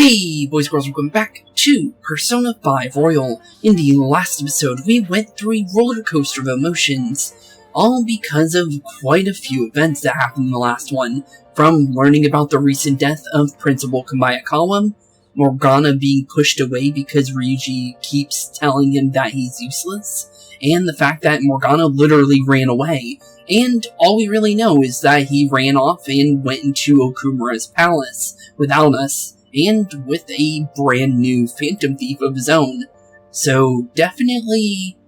Hey boys and girls, welcome back to Persona 5 Royal. In the last episode, we went through a roller coaster of emotions, all because of quite a few events that happened in the last one, from learning about the recent death of Principal Kabayakawa, Morgana being pushed away because Ryuji keeps telling him that he's useless, and the fact that Morgana literally ran away, and all we really know is that he ran off and went into Okumura's palace without us, and with a brand new Phantom Thief of his own. So definitely,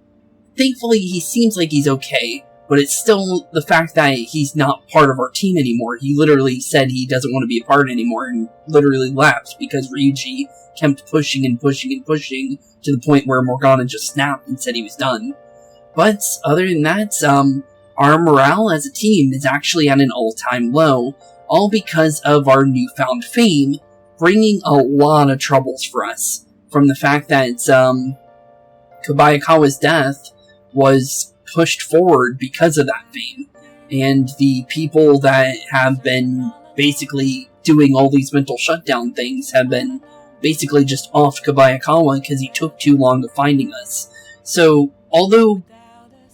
thankfully he seems like he's okay, but it's still the fact that he's not part of our team anymore. He literally said he doesn't want to be a part anymore and literally left because Ryuji kept pushing and pushing and pushing to the point where Morgana just snapped and said he was done. But other than that, our morale as a team is actually at an all-time low, all because of our newfound fame, bringing a lot of troubles for us, from the fact that Kabayakawa's death was pushed forward because of that fame, and the people that have been basically doing all these mental shutdown things have been basically just offed Kabayakawa because he took too long of finding us. So, although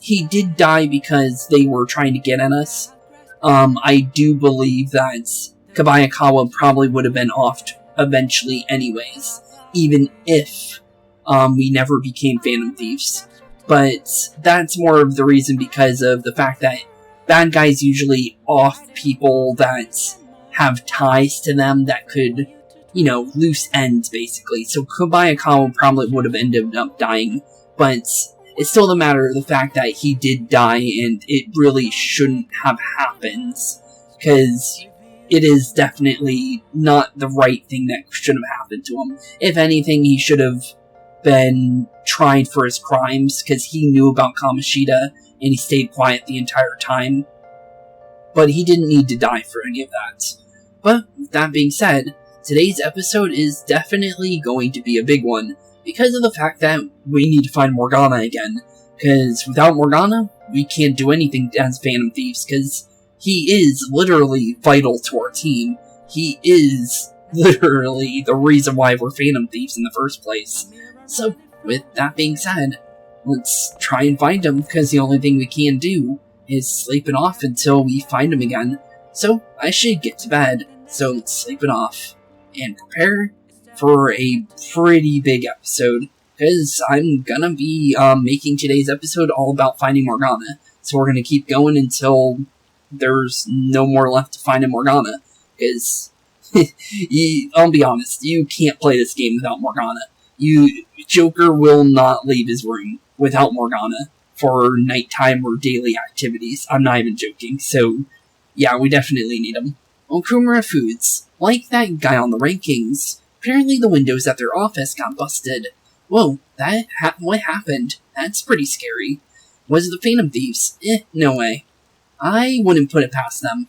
he did die because they were trying to get at us, I do believe that Kabayakawa probably would have been offed eventually anyways, even if we never became Phantom Thieves. But that's more of the reason because of the fact that bad guys usually off people that have ties to them that could, loose ends basically. So Kabayakawa probably would have ended up dying, but it's still the matter of the fact that he did die, and it really shouldn't have happened, because it is definitely not the right thing that should have happened to him. If anything, he should have been tried for his crimes, because he knew about Kamoshida, and he stayed quiet the entire time. But he didn't need to die for any of that. But, with that being said, today's episode is definitely going to be a big one, because of the fact that we need to find Morgana again. Because without Morgana, we can't do anything as Phantom Thieves, because he is literally vital to our team. He is literally the reason why we're Phantom Thieves in the first place. So, with that being said, let's try and find him, because the only thing we can do is sleep it off until we find him again. So, I should get to bed, so let's sleep it off, and prepare for a pretty big episode, because I'm gonna be making today's episode all about finding Morgana. So we're gonna keep going until there's no more left to find in Morgana, because I'll be honest, you can't play this game without Morgana. Joker will not leave his room without Morgana for nighttime or daily activities. I'm not even joking, so yeah, we definitely need him. Okumura Foods, like that guy on the rankings, apparently the windows at their office got busted. Whoa, what happened? That's pretty scary. Was it the Phantom Thieves? No way. I wouldn't put it past them.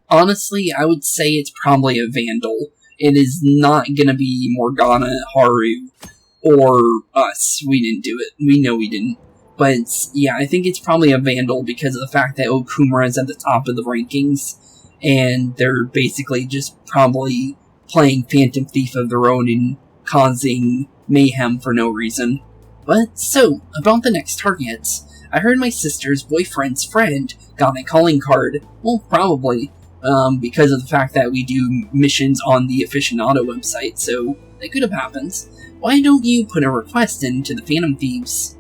Honestly, I would say it's probably a vandal. It is not gonna be Morgana, Haru, or us. We didn't do it. We know we didn't. But, yeah, I think it's probably a vandal because of the fact that Okumura is at the top of the rankings, and they're basically just probably playing Phantom Thief of their own and causing mayhem for no reason. But, so, about the next target. I heard my sister's boyfriend's friend got a calling card. Well, probably, because of the fact that we do missions on the aficionado website, so that could have happened. Why don't you put a request in to the Phantom Thieves?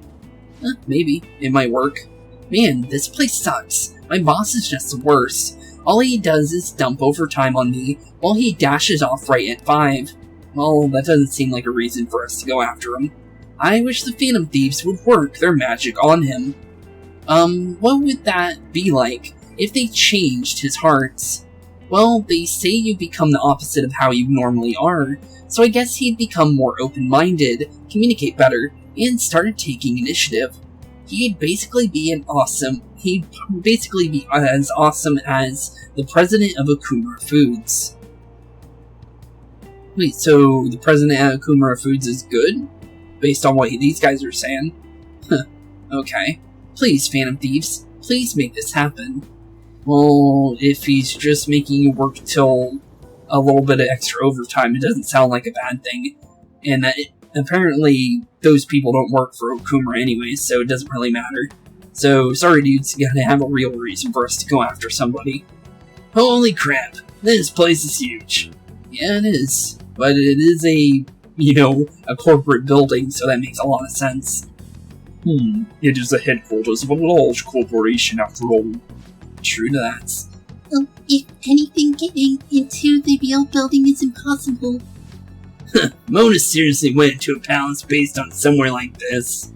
Maybe. It might work. Man, this place sucks. My boss is just the worst. All he does is dump overtime on me, while he dashes off right at 5. Well, that doesn't seem like a reason for us to go after him. I wish the Phantom Thieves would work their magic on him. What would that be like if they changed his hearts? Well, they say you become the opposite of how you normally are, so I guess he'd become more open-minded, communicate better, and start taking initiative. He'd basically be as awesome as the president of Okumura Foods. Wait, so the president of Okumura Foods is good? Based on what these guys are saying? Huh, okay. Please, Phantom Thieves, please make this happen. Well, if he's just making you work till a little bit of extra overtime, it doesn't sound like a bad thing. And apparently, those people don't work for Okumura anyways, so it doesn't really matter. So, sorry dudes, you gotta have a real reason for us to go after somebody. Holy crap, this place is huge. Yeah, it is. But it is a corporate building, so that makes a lot of sense. It is the headquarters of a large corporation after all. True to that. If anything, getting into the real building is impossible. Mona seriously went into a palace based on somewhere like this.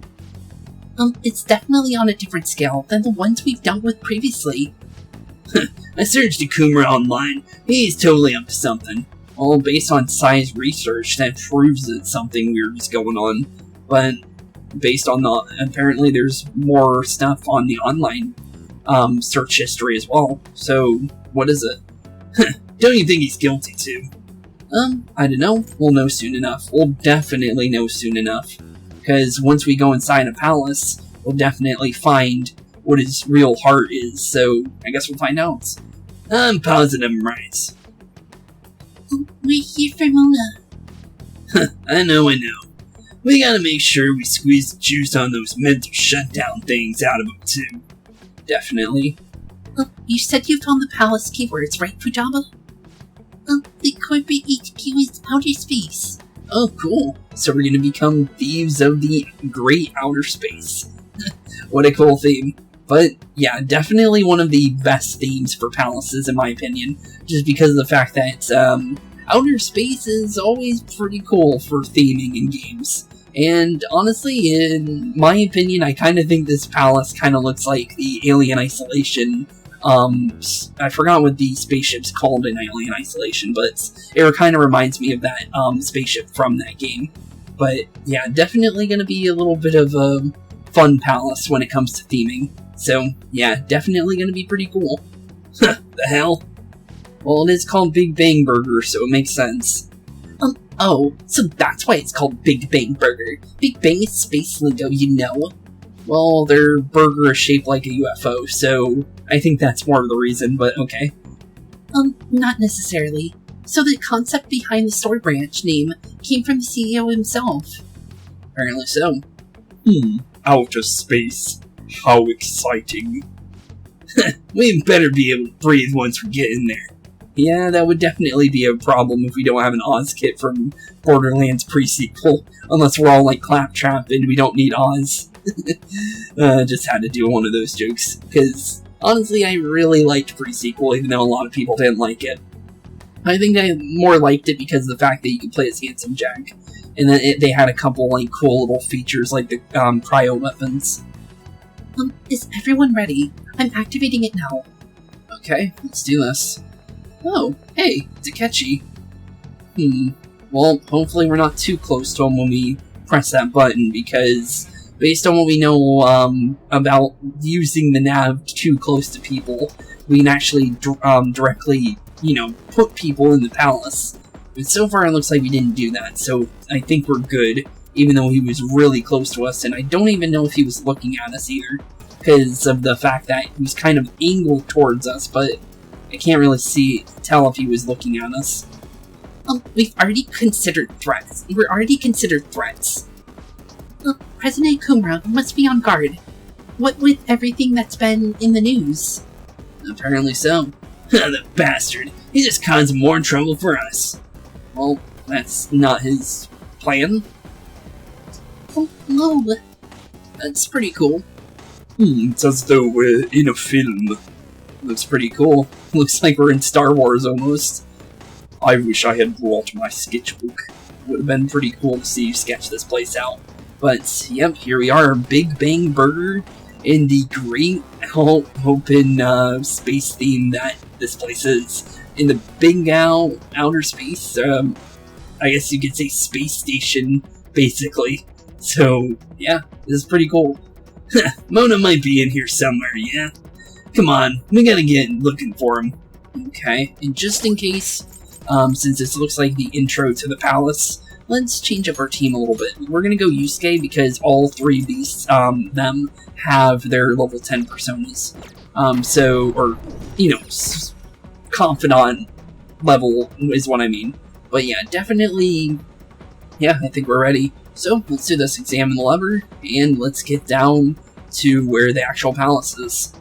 It's definitely on a different scale than the ones we've dealt with previously. I searched Okumura online. He's totally up to something. All based on science research that proves that something weird is going on. But based on apparently there's more stuff on the online search history as well. So, what is it? Don't you think he's guilty too? I don't know. We'll know soon enough. We'll definitely know soon enough. Because once we go inside a palace, we'll definitely find what his real heart is. So, I guess we'll find out. I'm positive I'm right. We're here for Mona. I know. We gotta make sure we squeeze the juice on those mental shutdown things out of them too. Definitely. You said you found the palace keywords, right, Fujaba? The corporate HQ is outer space. Oh, cool. So we're gonna become thieves of the great outer space. What a cool theme. But, yeah, definitely one of the best themes for palaces, in my opinion. Just because of the fact that, outer space is always pretty cool for theming in games. And, honestly, in my opinion, I kind of think this palace kind of looks like the Alien Isolation. I forgot what the spaceship's called in Alien Isolation, but it kind of reminds me of that, spaceship from that game. But, yeah, definitely gonna be a little bit of a fun palace when it comes to theming. So, yeah, definitely gonna be pretty cool. The hell? Well, it is called Big Bang Burger, so it makes sense. Oh, so that's why it's called Big Bang Burger. Big Bang is space lingo, you know. Well, their burger is shaped like a UFO, so I think that's more of the reason, but okay. Not necessarily. So the concept behind the story branch name came from the CEO himself. Apparently so. Outer space. How exciting. We better be able to breathe once we get in there. Yeah, that would definitely be a problem if we don't have an Oz kit from Borderlands pre-sequel. Unless we're all like Claptrap and we don't need Oz. Just had to do one of those jokes. Because, honestly, I really liked pre-sequel, even though a lot of people didn't like it. I think I more liked it because of the fact that you could play as Handsome Jack. And then they had a couple like cool little features like the cryo weapons. Is everyone ready? I'm activating it now. Okay, let's do this. Oh, hey, Takechi. Well, hopefully we're not too close to him when we press that button, because based on what we know about using the nav too close to people, we can actually directly, put people in the palace. But so far it looks like we didn't do that, so I think we're good, even though he was really close to us, and I don't even know if he was looking at us either, because of the fact that he was kind of angled towards us, but I can't really tell if he was looking at us. We've already considered threats. We're already considered threats. President Okumura must be on guard. What with everything that's been in the news? Apparently so. The bastard. He just caused more trouble for us. Well, that's not his plan. Oh, no. That's pretty cool. It's as though we're in a film. Looks pretty cool. Looks like we're in Star Wars almost. I wish I had brought my sketchbook. Would have been pretty cool to see you sketch this place out. But, yep, here we are, Big Bang Burger, in the great open space theme that this place is. In the big outer space, I guess you could say space station, basically. So, yeah, this is pretty cool. Mona might be in here somewhere, yeah? Come on, we gotta get looking for him. Okay, and just in case, since this looks like the intro to the palace, let's change up our team a little bit. We're gonna go Yusuke because all three of these, them have their level 10 personas. Confidant level is what I mean. But yeah, definitely, yeah, I think we're ready. So, let's do this, examine the lever, and let's get down to where the actual palace is.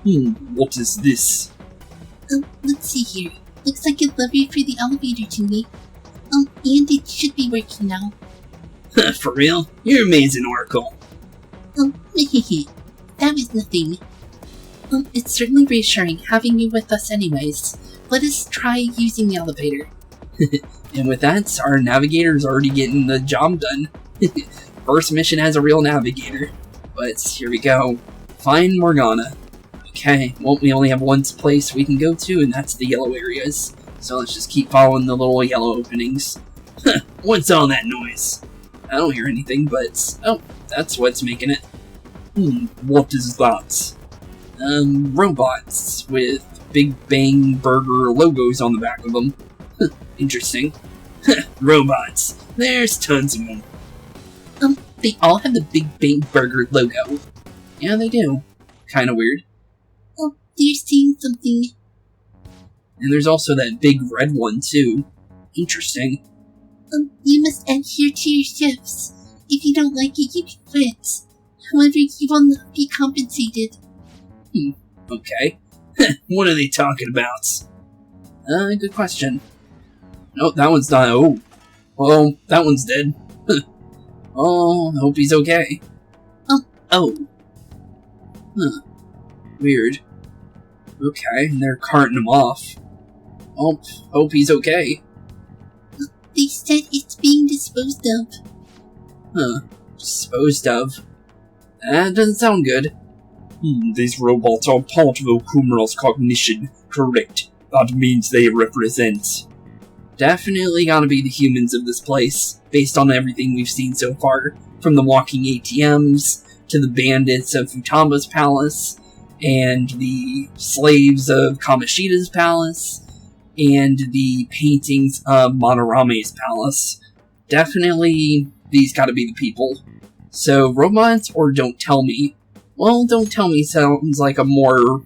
What is this? Let's see here. Looks like a lever for the elevator to me. And it should be working now. For real? You're amazing, Oracle. That was nothing. It's certainly reassuring having you with us anyways. Let us try using the elevator. And with that, our navigator's already getting the job done. First mission has a real navigator. But here we go. Find Morgana. Okay, well, we only have one place we can go to, and that's the yellow areas. So let's just keep following the little yellow openings. What's all that noise? I don't hear anything, but... oh, that's what's making it. What is that? Robots with Big Bang Burger logos on the back of them. Interesting. Robots. There's tons of them. They all have the Big Bang Burger logo. Yeah, they do. Kinda weird. Oh, they're seeing something. And there's also that big red one, too. Interesting. You must adhere to your shifts. If you don't like it, you can quit. However, you will not be compensated. Okay. What are they talking about? Good question. Oh, that one's not. Oh. Well, that one's dead. Oh, I hope he's okay. Oh. Huh. Weird. Okay, and they're carting him off. Oh, hope he's okay. They said it's being disposed of. Huh. Disposed of. That doesn't sound good. These robots are part of Okumura's cognition, correct? That means they represent... Definitely gotta be the humans of this place, based on everything we've seen so far, from the walking ATMs, to the bandits of Futaba's palace, and the slaves of Kamoshida's palace, and the paintings of Monorame's palace. Definitely, these gotta be the people. So, robots or don't tell me? Well, don't tell me sounds like a more,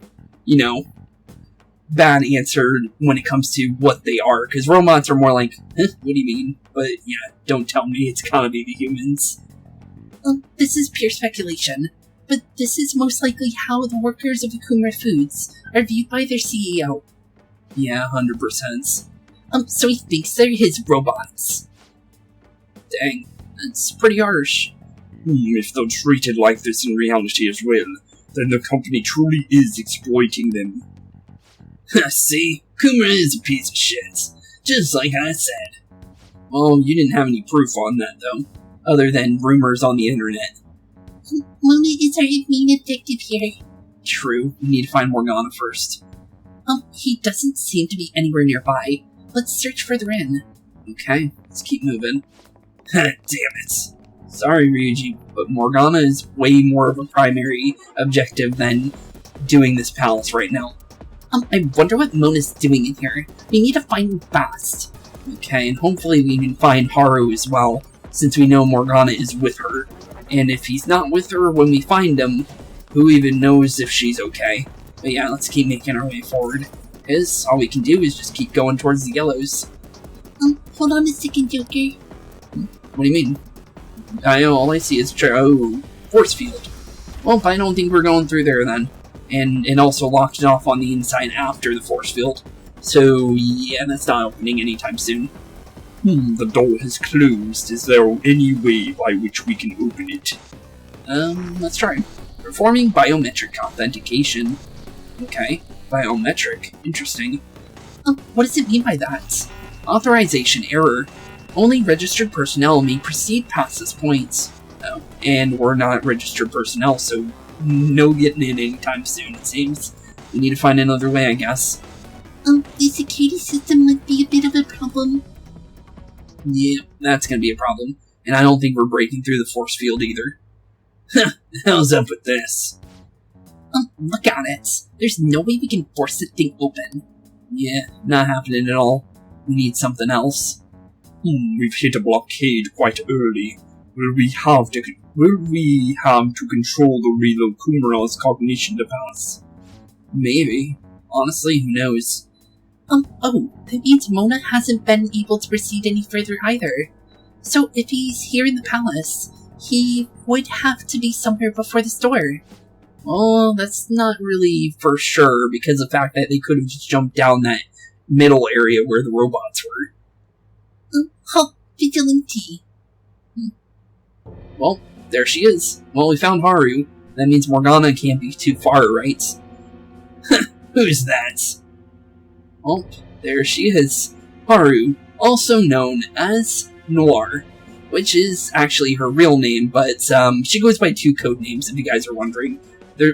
bad answer when it comes to what they are, because robots are more like, what do you mean? But yeah, don't tell me, it's gotta be the humans. This is pure speculation, but this is most likely how the workers of Okumura Foods are viewed by their CEO. Yeah, 100%. So he thinks they're his robots. Dang, that's pretty harsh. If they're treated like this in reality as well, then the company truly is exploiting them. See? Okumura is a piece of shit. Just like I said. Well, you didn't have any proof on that, though. Other than rumors on the internet. Mona is our main objective here. True. We need to find Morgana first. He doesn't seem to be anywhere nearby. Let's search further in. Okay, let's keep moving. Damn it. Sorry, Ryuji, but Morgana is way more of a primary objective than doing this palace right now. I wonder what Mona's doing in here. We need to find him fast. Okay, and hopefully we can find Haru as well, since we know Morgana is with her. And if he's not with her when we find him, who even knows if she's okay? But yeah, let's keep making our way forward. Because all we can do is just keep going towards the yellows. Hold on a second, Joker. What do you mean? All I see is force field. Well, I don't think we're going through there then. And it also locked it off on the inside after the force field. So yeah, that's not opening anytime soon. The door has closed. Is there any way by which we can open it? Let's try. Performing biometric authentication. Okay, biometric. Interesting. What does it mean by that? Authorization error. Only registered personnel may proceed past this point. Oh, and we're not registered personnel, so no getting in anytime soon, it seems. We need to find another way, I guess. The security system might be a bit of a problem. Yeah, that's gonna be a problem. And I don't think we're breaking through the force field either. The hell's up with this? Look at it. There's no way we can force the thing open. Yeah, not happening at all. We need something else. We've hit a blockade quite early. Will we have to control the real Okumura's cognition to pass? Maybe. Honestly, who knows? Oh, that means Mona hasn't been able to proceed any further either. So if he's here in the palace, he would have to be somewhere before the store. Well, that's not really for sure, because of the fact that they could have just jumped down that middle area where the robots were. Vigilante. Well, there she is. Well, we found Haru. That means Morgana can't be too far, right? Who's that? Well, there she is. Haru, also known as Noir, which is actually her real name, but she goes by two code names, if you guys are wondering.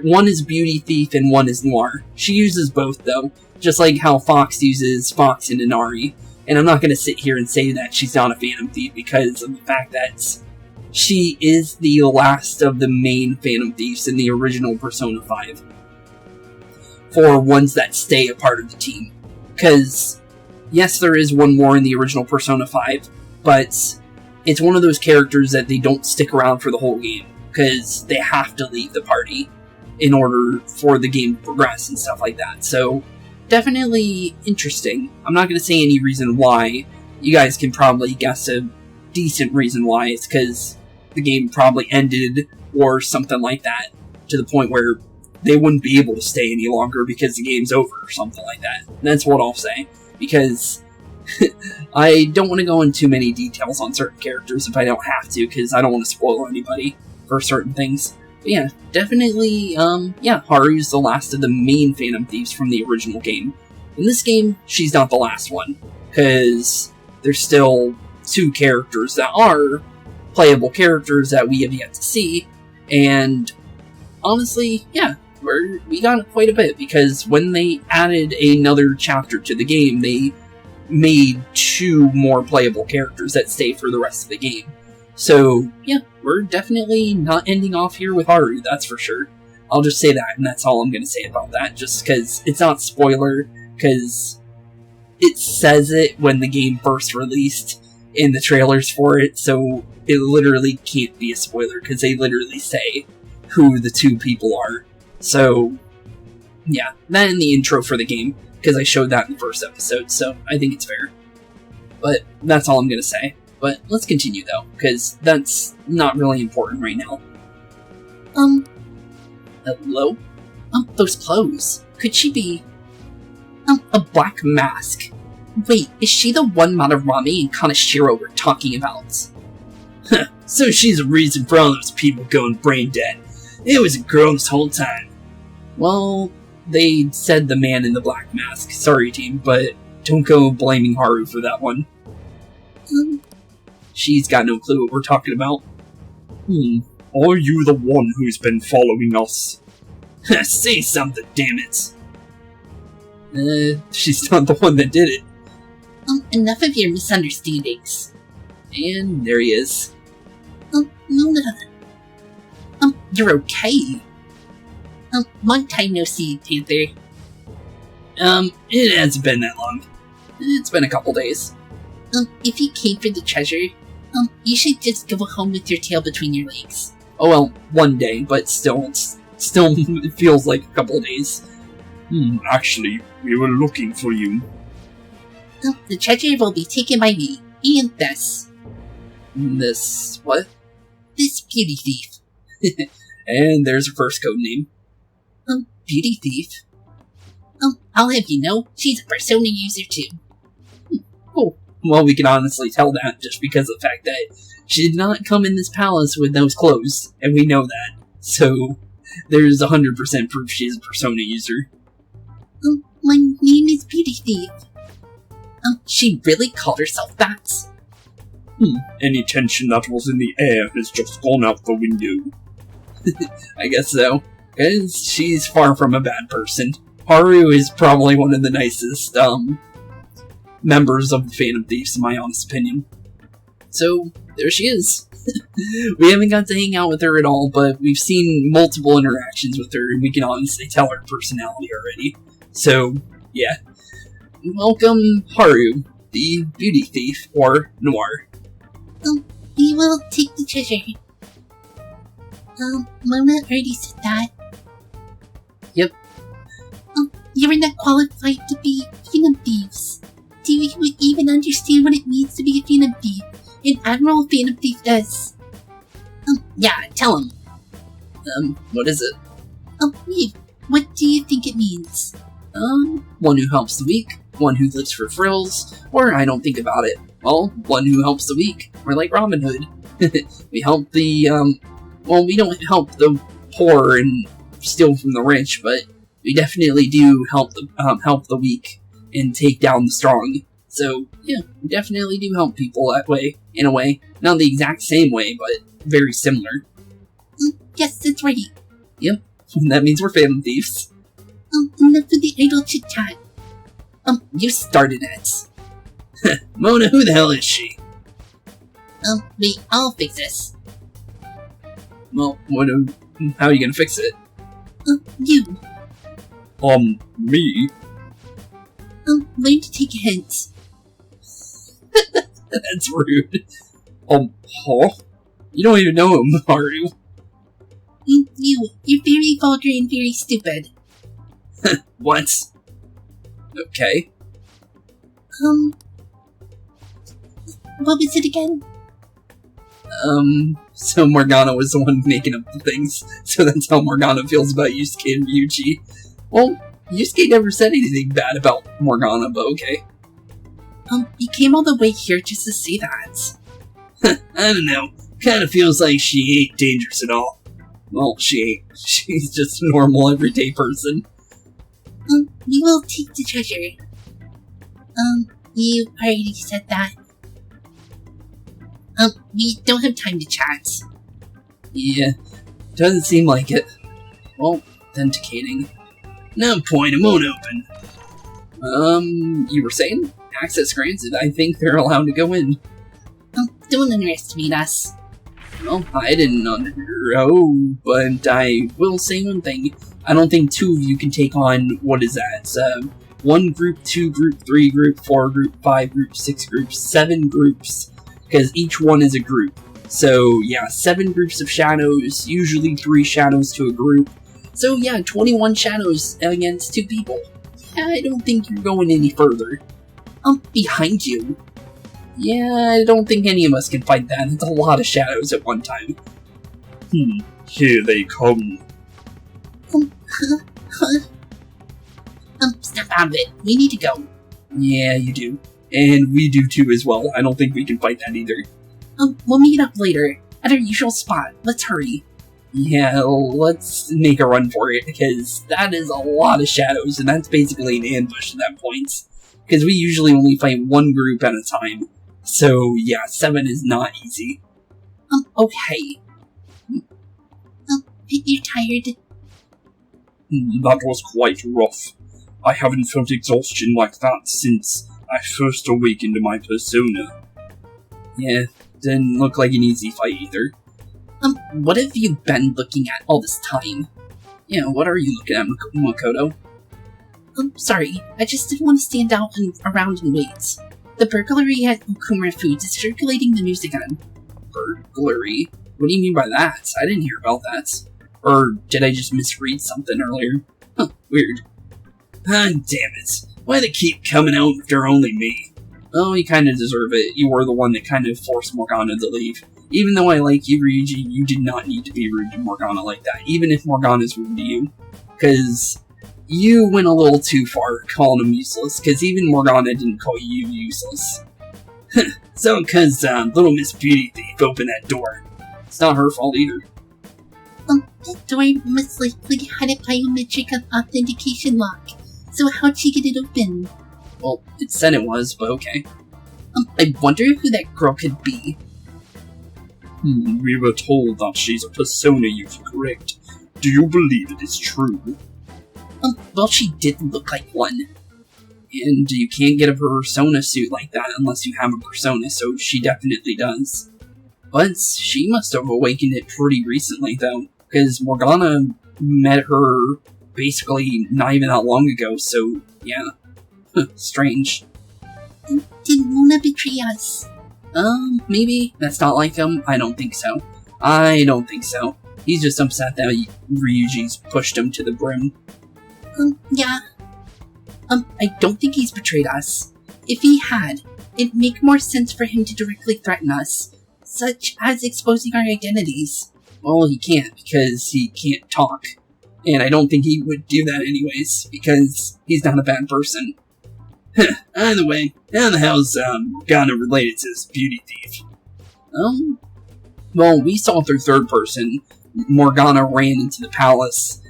One is Beauty Thief and one is Noir. She uses both, though, just like how Fox uses Fox and Inari. And I'm not going to sit here and say that she's not a Phantom Thief because of the fact that she is the last of the main Phantom Thieves in the original Persona 5. For ones that stay a part of the team. Because, yes, there is one more in the original Persona 5, but it's one of those characters that they don't stick around for the whole game, because they have to leave the party in order for the game to progress and stuff like that. So, definitely interesting. I'm not going to say any reason why. You guys can probably guess a decent reason why. It's because the game probably ended or something like that, to the point where they wouldn't be able to stay any longer because the game's over or something like that. That's what I'll say. Because I don't want to go into too many details on certain characters if I don't have to, because I don't want to spoil anybody for certain things. But yeah, definitely, Haru's the last of the main Phantom Thieves from the original game. In this game, she's not the last one, because there's still two characters that are playable characters that we have yet to see, and honestly, yeah, we got quite a bit, because when they added another chapter to the game, they made two more playable characters that stay for the rest of the game. So, yeah, we're definitely not ending off here with Haru, that's for sure. I'll just say that, and that's all I'm going to say about that, just because it's not spoiler, because it says it when the game first released in the trailers for it, so it literally can't be a spoiler, because they literally say who the two people are. So, yeah, that in the intro for the game, because I showed that in the first episode, so I think it's fair. But that's all I'm going to say. But let's continue, though, because that's not really important right now. Hello? Those clothes. Could she be... a black mask. Wait, is she the one Madarame and Kaneshiro were talking about? So she's the reason for all those people going brain dead. It was a girl this whole time. Well, they said the man in the black mask. Sorry, team, but don't go blaming Haru for that one. She's got no clue what we're talking about. Are you the one who's been following us? Say something, damn it. She's not the one that did it. Enough of your misunderstandings. And there he is. Luna. You're okay. Long time no see, Panther. It hasn't been that long. It's been a couple days. If you came for the treasure, you should just go home with your tail between your legs. Oh well, one day, but still it feels like a couple of days. Actually, we were looking for you. The treasure will be taken by me, and this. This, what? This beauty thief. And there's her first code name. Beauty thief? I'll have you know, she's a Persona user too. Cool. Well, we can honestly tell that just because of the fact that she did not come in this palace with those clothes, and we know that. So, there's 100% proof she's a Persona user. My name is Beauty Thief. She really called herself that? Any tension that was in the air has just gone out the window. I guess so. Because she's far from a bad person. Haru is probably one of the nicest, members of the Phantom Thieves, in my honest opinion. So, there she is. We haven't got to hang out with her at all, but we've seen multiple interactions with her, and we can honestly tell her personality already. So, yeah. Welcome, Haru, the Beauty Thief, or Noir. We will take the treasure. Mona already said that. Yep. You're not qualified to be Phantom Thieves. Do you even understand what it means to be a Phantom Thief? An Admiral Phantom Thief does. Yeah, tell him. What is it? Wait, what do you think it means? One who helps the weak, one who lives for frills, or I don't think about it. Well, one who helps the weak. We're like Robin Hood. We help the, we don't help the poor and steal from the rich, but we definitely do help the weak and take down the strong. So, yeah, we definitely do help people that way, in a way. Not the exact same way, but very similar. Yes, that's right. Yep, that means we're Phantom Thieves. Enough of the idle chit-chat. You started it. Mona, who the hell is she? Wait, I'll fix this. Well, how are you gonna fix it? You. Me? Learn to take a hint. That's rude. Huh? You don't even know him, Haru. You're very vulgar and very stupid. What? Okay. What was it again? So Morgana was the one making up the things, so that's how Morgana feels about Yusuke and Ryuji. Well, Yusuke never said anything bad about Morgana, but okay. You came all the way here just to say that. I don't know. Kinda feels like she ain't dangerous at all. Well, she ain't. She's just a normal, everyday person. We will take the treasure. You already said that. We don't have time to chat. Yeah, doesn't seem like it. Well, authenticating. No point, it won't open. You were saying? Access granted, I think they're allowed to go in. Don't underestimate us. Well, I didn't know, but I will say one thing. I don't think two of you can take on, what is that? 1 group, 2 group, 3 group, 4 group, 5 group, 6 groups, 7 groups. Because each one is a group. So, yeah, 7 groups of shadows, usually 3 shadows to a group. So, yeah, 21 shadows against 2 people. Yeah, I don't think you're going any further. Behind you. Yeah, I don't think any of us can fight that. It's a lot of shadows at one time. Here they come. Snap out of it. We need to go. Yeah, you do. And we do too as well. I don't think we can fight that either. We'll meet up later. At our usual spot. Let's hurry. Yeah, let's make a run for it, because that is a lot of shadows, and that's basically an ambush at that point. Because we usually only fight 1 group at a time. So, yeah, 7 is not easy. Okay. You're tired? That was quite rough. I haven't felt exhaustion like that since I first awakened my persona. Yeah, didn't look like an easy fight either. What have you been looking at all this time? Yeah, what are you looking at, Makoto? Sorry, I just didn't want to stand out and around and wait. The burglary at Okumura Foods is circulating the news again. Burglary? What do you mean by that? I didn't hear about that. Or did I just misread something earlier? Huh, weird. Ah, damn it. Why they keep coming out after only me? Oh, you kinda deserve it. You were the one that kind of forced Morgana to leave. Even though I like you, Ryuji, you did not need to be rude to Morgana like that, even if Morgana's rude to you. Because you went a little too far calling him useless, because even Morgana didn't call you useless. So, because little Miss Beauty Thief opened that door. It's not her fault either. That door must likely had a biometric authentication lock. So how'd she get it open? Well, it said it was, but okay. I wonder who that girl could be. We were told that she's a persona you've correct. Do you believe it is true? Well, she did look like one. And you can't get a persona suit like that unless you have a persona, so she definitely does. But she must have awakened it pretty recently, though, because Morgana met her basically not even that long ago, so yeah. Strange. Did Mona betray us? Maybe. That's not like him. I don't think so. I don't think so. He's just upset that Ryuji's pushed him to the brim. Yeah. I don't think he's betrayed us. If he had, it'd make more sense for him to directly threaten us, such as exposing our identities. Well, he can't, because he can't talk. And I don't think he would do that anyways, because he's not a bad person. Either way, how the hell's Ghana related to this beauty thief? Well, we saw through third person. Morgana ran into the palace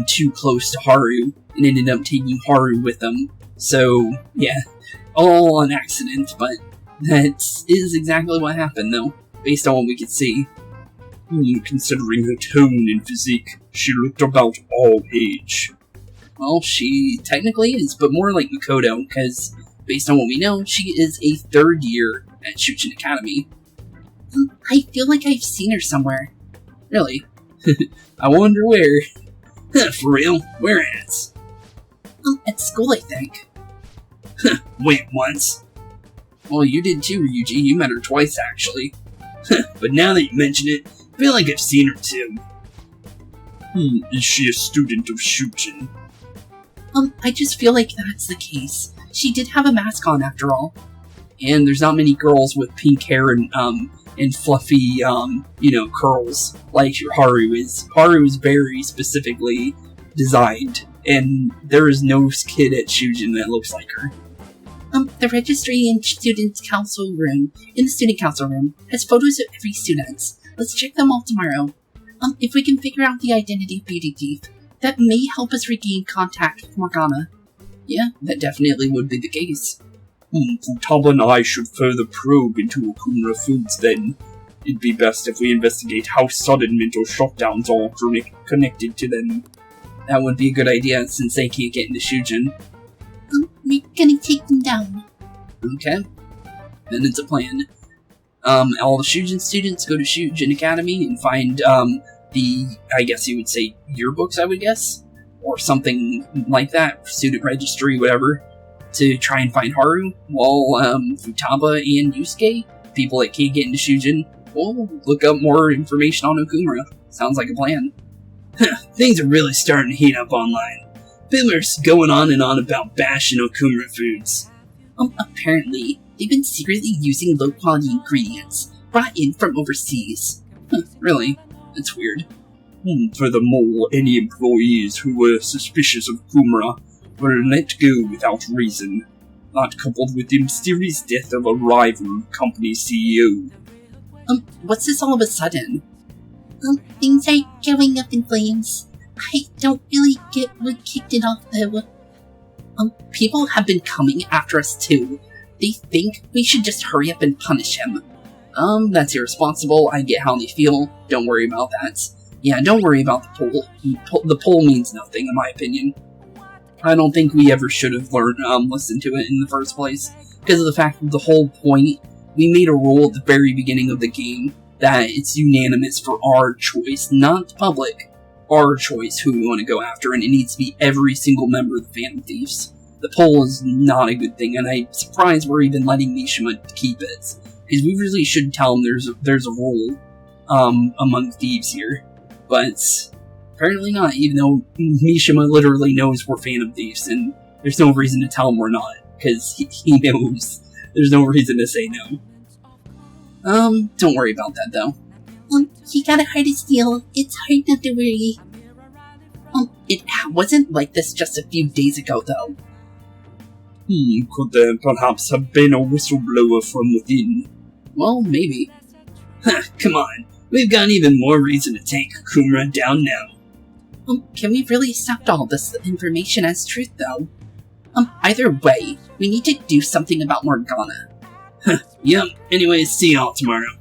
too close to Haru, and ended up taking Haru with them. So, yeah, all an accident, but that is exactly what happened, though, based on what we could see. Considering her tone and physique, she looked about all age. Well, she technically is, but more like Makoto, because based on what we know, she is a third year at Shujin Academy. I feel like I've seen her somewhere. Really? I wonder where. For real? Where at? At school, I think. Wait, once? Well, you did too, Ryuji. You met her twice, actually. But now that you mention it, I feel like I've seen her too. Is she a student of Shujin? I just feel like that's the case. She did have a mask on, after all. And there's not many girls with pink hair and fluffy, curls like Haru is. Haru is very specifically designed, and there is no kid at Shujin that looks like her. The registry and student council room, in the student council room, has photos of every student. Let's check them all tomorrow. If we can figure out the identity of Beauty Thief, that may help us regain contact with Morgana. Yeah, that definitely would be the case. Futaba and I should further probe into Okumura Foods then. It'd be best if we investigate how sudden mental shutdowns are connected to them. That would be a good idea, since they can't get into Shujin. We're gonna take them down. Okay. Then it's a plan. All the Shujin students go to Shujin Academy and find, I guess you would say, yearbooks, I would guess? Or something like that, student registry, whatever, to try and find Haru, while, Futaba and Yusuke, people that can't get into Shujin, will look up more information on Okumura. Sounds like a plan. Things are really starting to heat up online. People are going on and on about bashing Okumura Foods. Apparently, they've been secretly using low-quality ingredients brought in from overseas. Really? That's weird. Furthermore, any employees who were suspicious of Okumura were let go without reason. That coupled with the mysterious death of a rival company CEO. What's this all of a sudden? Things are going up in flames. I don't really get what kicked it off, though. People have been coming after us, too. They think we should just hurry up and punish him. That's irresponsible. I get how they feel. Don't worry about that. Yeah, don't worry about the poll. The poll means nothing, in my opinion. I don't think we ever should have listened to it in the first place, because of the fact that the whole point, we made a rule at the very beginning of the game that it's unanimous for our choice, not the public. Our choice who we want to go after, and it needs to be every single member of the Phantom Thieves. The poll is not a good thing, and I'm surprised we're even letting Mishima keep it, because we really should tell him there's a rule among thieves here, but apparently not, even though Mishima literally knows we're Phantom Thieves, and there's no reason to tell him we're not, because he knows. There's no reason to say no. Don't worry about that, though. He got a hard to steal. It's hard not to worry. It wasn't like this just a few days ago, though. Could there perhaps have been a whistleblower from within? Well, maybe. Come on, we've got even more reason to take Okumura down now. Can we really accept all this information as truth, though? Either way, we need to do something about Morgana. Yep, anyways, see y'all tomorrow.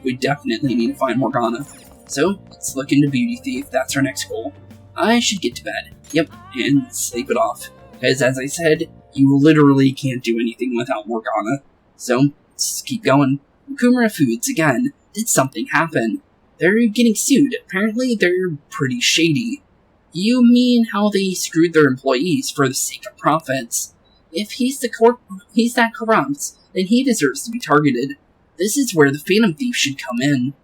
We definitely need to find Morgana. So, let's look into Beauty Thief. That's our next goal. I should get to bed. Yep, and sleep it off. Because, as I said, you literally can't do anything without Morgana. So, let's keep going. Okumura Foods, again. Did something happen? They're getting sued. Apparently, they're pretty shady. You mean how they screwed their employees for the sake of profits? If he's that corrupt, then he deserves to be targeted. This is where the Phantom Thief should come in.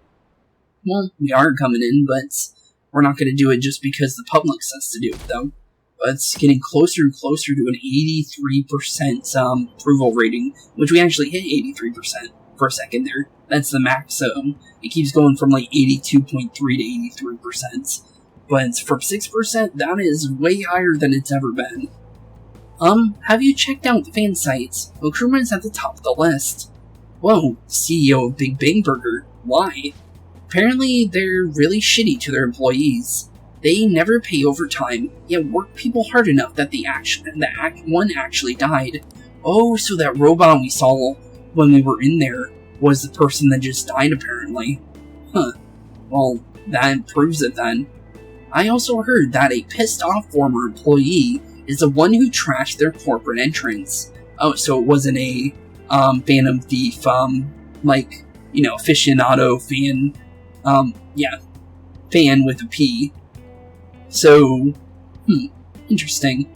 Well, we are coming in, but we're not going to do it just because the public says to do it, though. But it's getting closer and closer to an 83% approval rating, which we actually hit 83% for a second there. That's the max. It keeps going from like 82.3 to 83%. But for 6%, that is way higher than it's ever been. Have you checked out the fan sites? Okruma's at the top of the list. Whoa, CEO of Big Bang Burger. Why? Apparently, they're really shitty to their employees. They never pay overtime, yet work people hard enough that one actually died. Oh, so that robot we saw when we were in there was the person that just died, apparently. Huh. Well, that proves it then. I also heard that a pissed-off former employee is the one who trashed their corporate entrance. Oh, so it wasn't a Phantom Thief, aficionado fan. Fan with a P. So, interesting.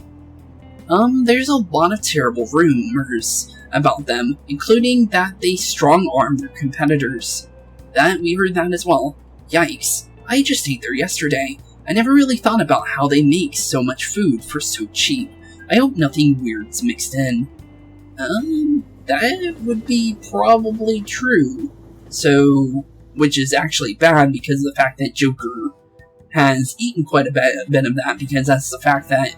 There's a lot of terrible rumors about them, including that they strong-arm their competitors. That, we heard that as well. Yikes. I just ate there yesterday. I never really thought about how they make so much food for so cheap. I hope nothing weird's mixed in. That would be probably true. So, which is actually bad because of the fact that Joker has eaten quite a bit of that, because that's the fact that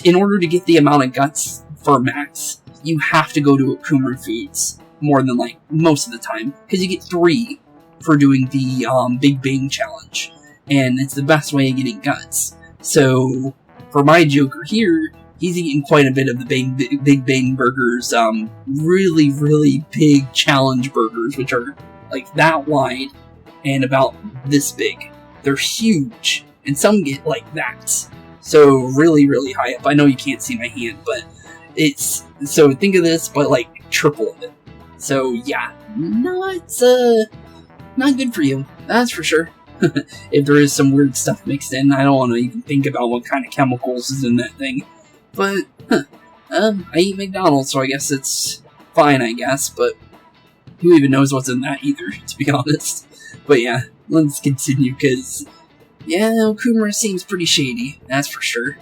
in order to get the amount of guts for max, you have to go to Okuma Foods more than most of the time, because you get 3 for doing the Big Bang challenge, and it's the best way of getting guts. So for my Joker here, he's eaten quite a bit of the Big Bang Burgers, really, really big challenge burgers, which are like that wide and about this big. They're huge, and some get like that. So really, really high up. I know you can't see my hand, but it's, so think of this, but like triple of it. So yeah, not good for you, that's for sure. If there is some weird stuff mixed in, I don't want to even think about what kind of chemicals is in that thing. But, I eat McDonald's, so I guess it's fine, I guess, but who even knows what's in that either, to be honest. But yeah, let's continue, because, yeah, Okuma seems pretty shady, that's for sure.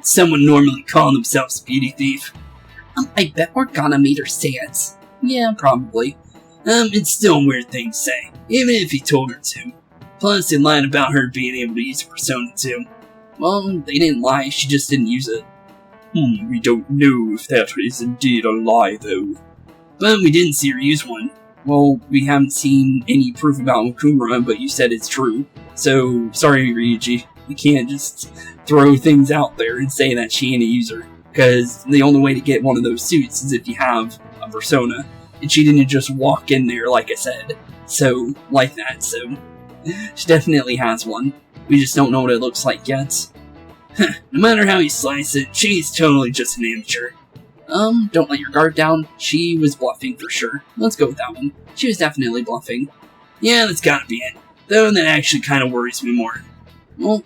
Someone normally calling themselves a beauty thief. I bet Morgana made her say it. Yeah, probably. It's still a weird thing to say, even if he told her to. Plus, they lied about her being able to use her persona too. Well, they didn't lie, she just didn't use it. We don't know if that is indeed a lie, though. But we didn't see her use one. Well, we haven't seen any proof about Okuma, but you said it's true. So, sorry, Ryuji. You can't just throw things out there and say that she ain't a user. Because the only way to get one of those suits is if you have a persona. And she didn't just walk in there, like I said. So, like that, so... She definitely has one. We just don't know what it looks like yet. No matter how you slice it, she's totally just an amateur. Don't let your guard down. She was bluffing for sure. Let's go with that one. She was definitely bluffing. Yeah, that's gotta be it. Though that actually kind of worries me more. Well,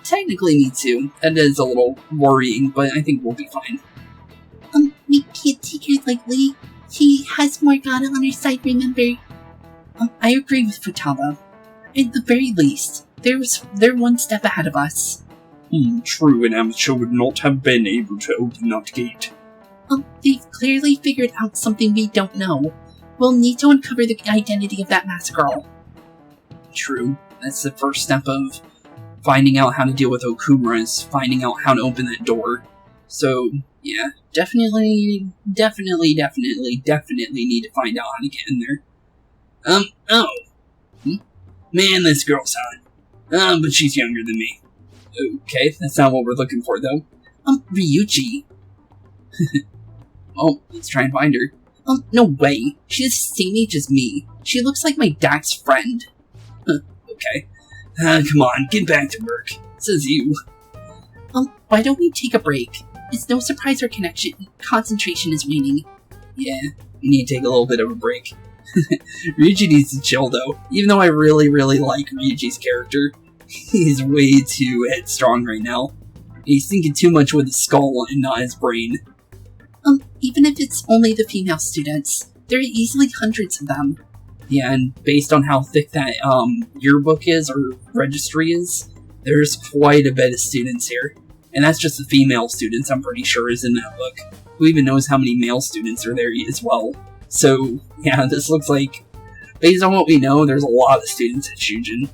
technically me too. That is a little worrying, but I think we'll be fine. We can't take her lightly. She has Morgana on her side, remember? I agree with Futaba. At the very least, they're one step ahead of us. True, an amateur would not have been able to open that gate. They've clearly figured out something we don't know. We'll need to uncover the identity of that masked girl. True. That's the first step of finding out how to deal with Okuma, is finding out how to open that door. So, yeah, definitely need to find out how to get in there. Man, this girl's hot. But she's younger than me. Okay, that's not what we're looking for, though. Ryuji. Oh, let's try and find her. No way. She's the same age as me. She looks like my dad's friend. Okay. Come on, get back to work. Says you. Why don't we take a break? It's no surprise our concentration is waning. Yeah, we need to take a little bit of a break. Ryuji needs to chill, though. Even though I really, really like Ryuji's character, he's way too headstrong right now. He's thinking too much with his skull and not his brain. Even if it's only the female students, there are easily hundreds of them. Yeah, and based on how thick that yearbook is, or registry is, there's quite a bit of students here. And that's just the female students, I'm pretty sure, is in that book. Who even knows how many male students are there as well? So, yeah, this looks like, based on what we know, there's a lot of students at Shujin.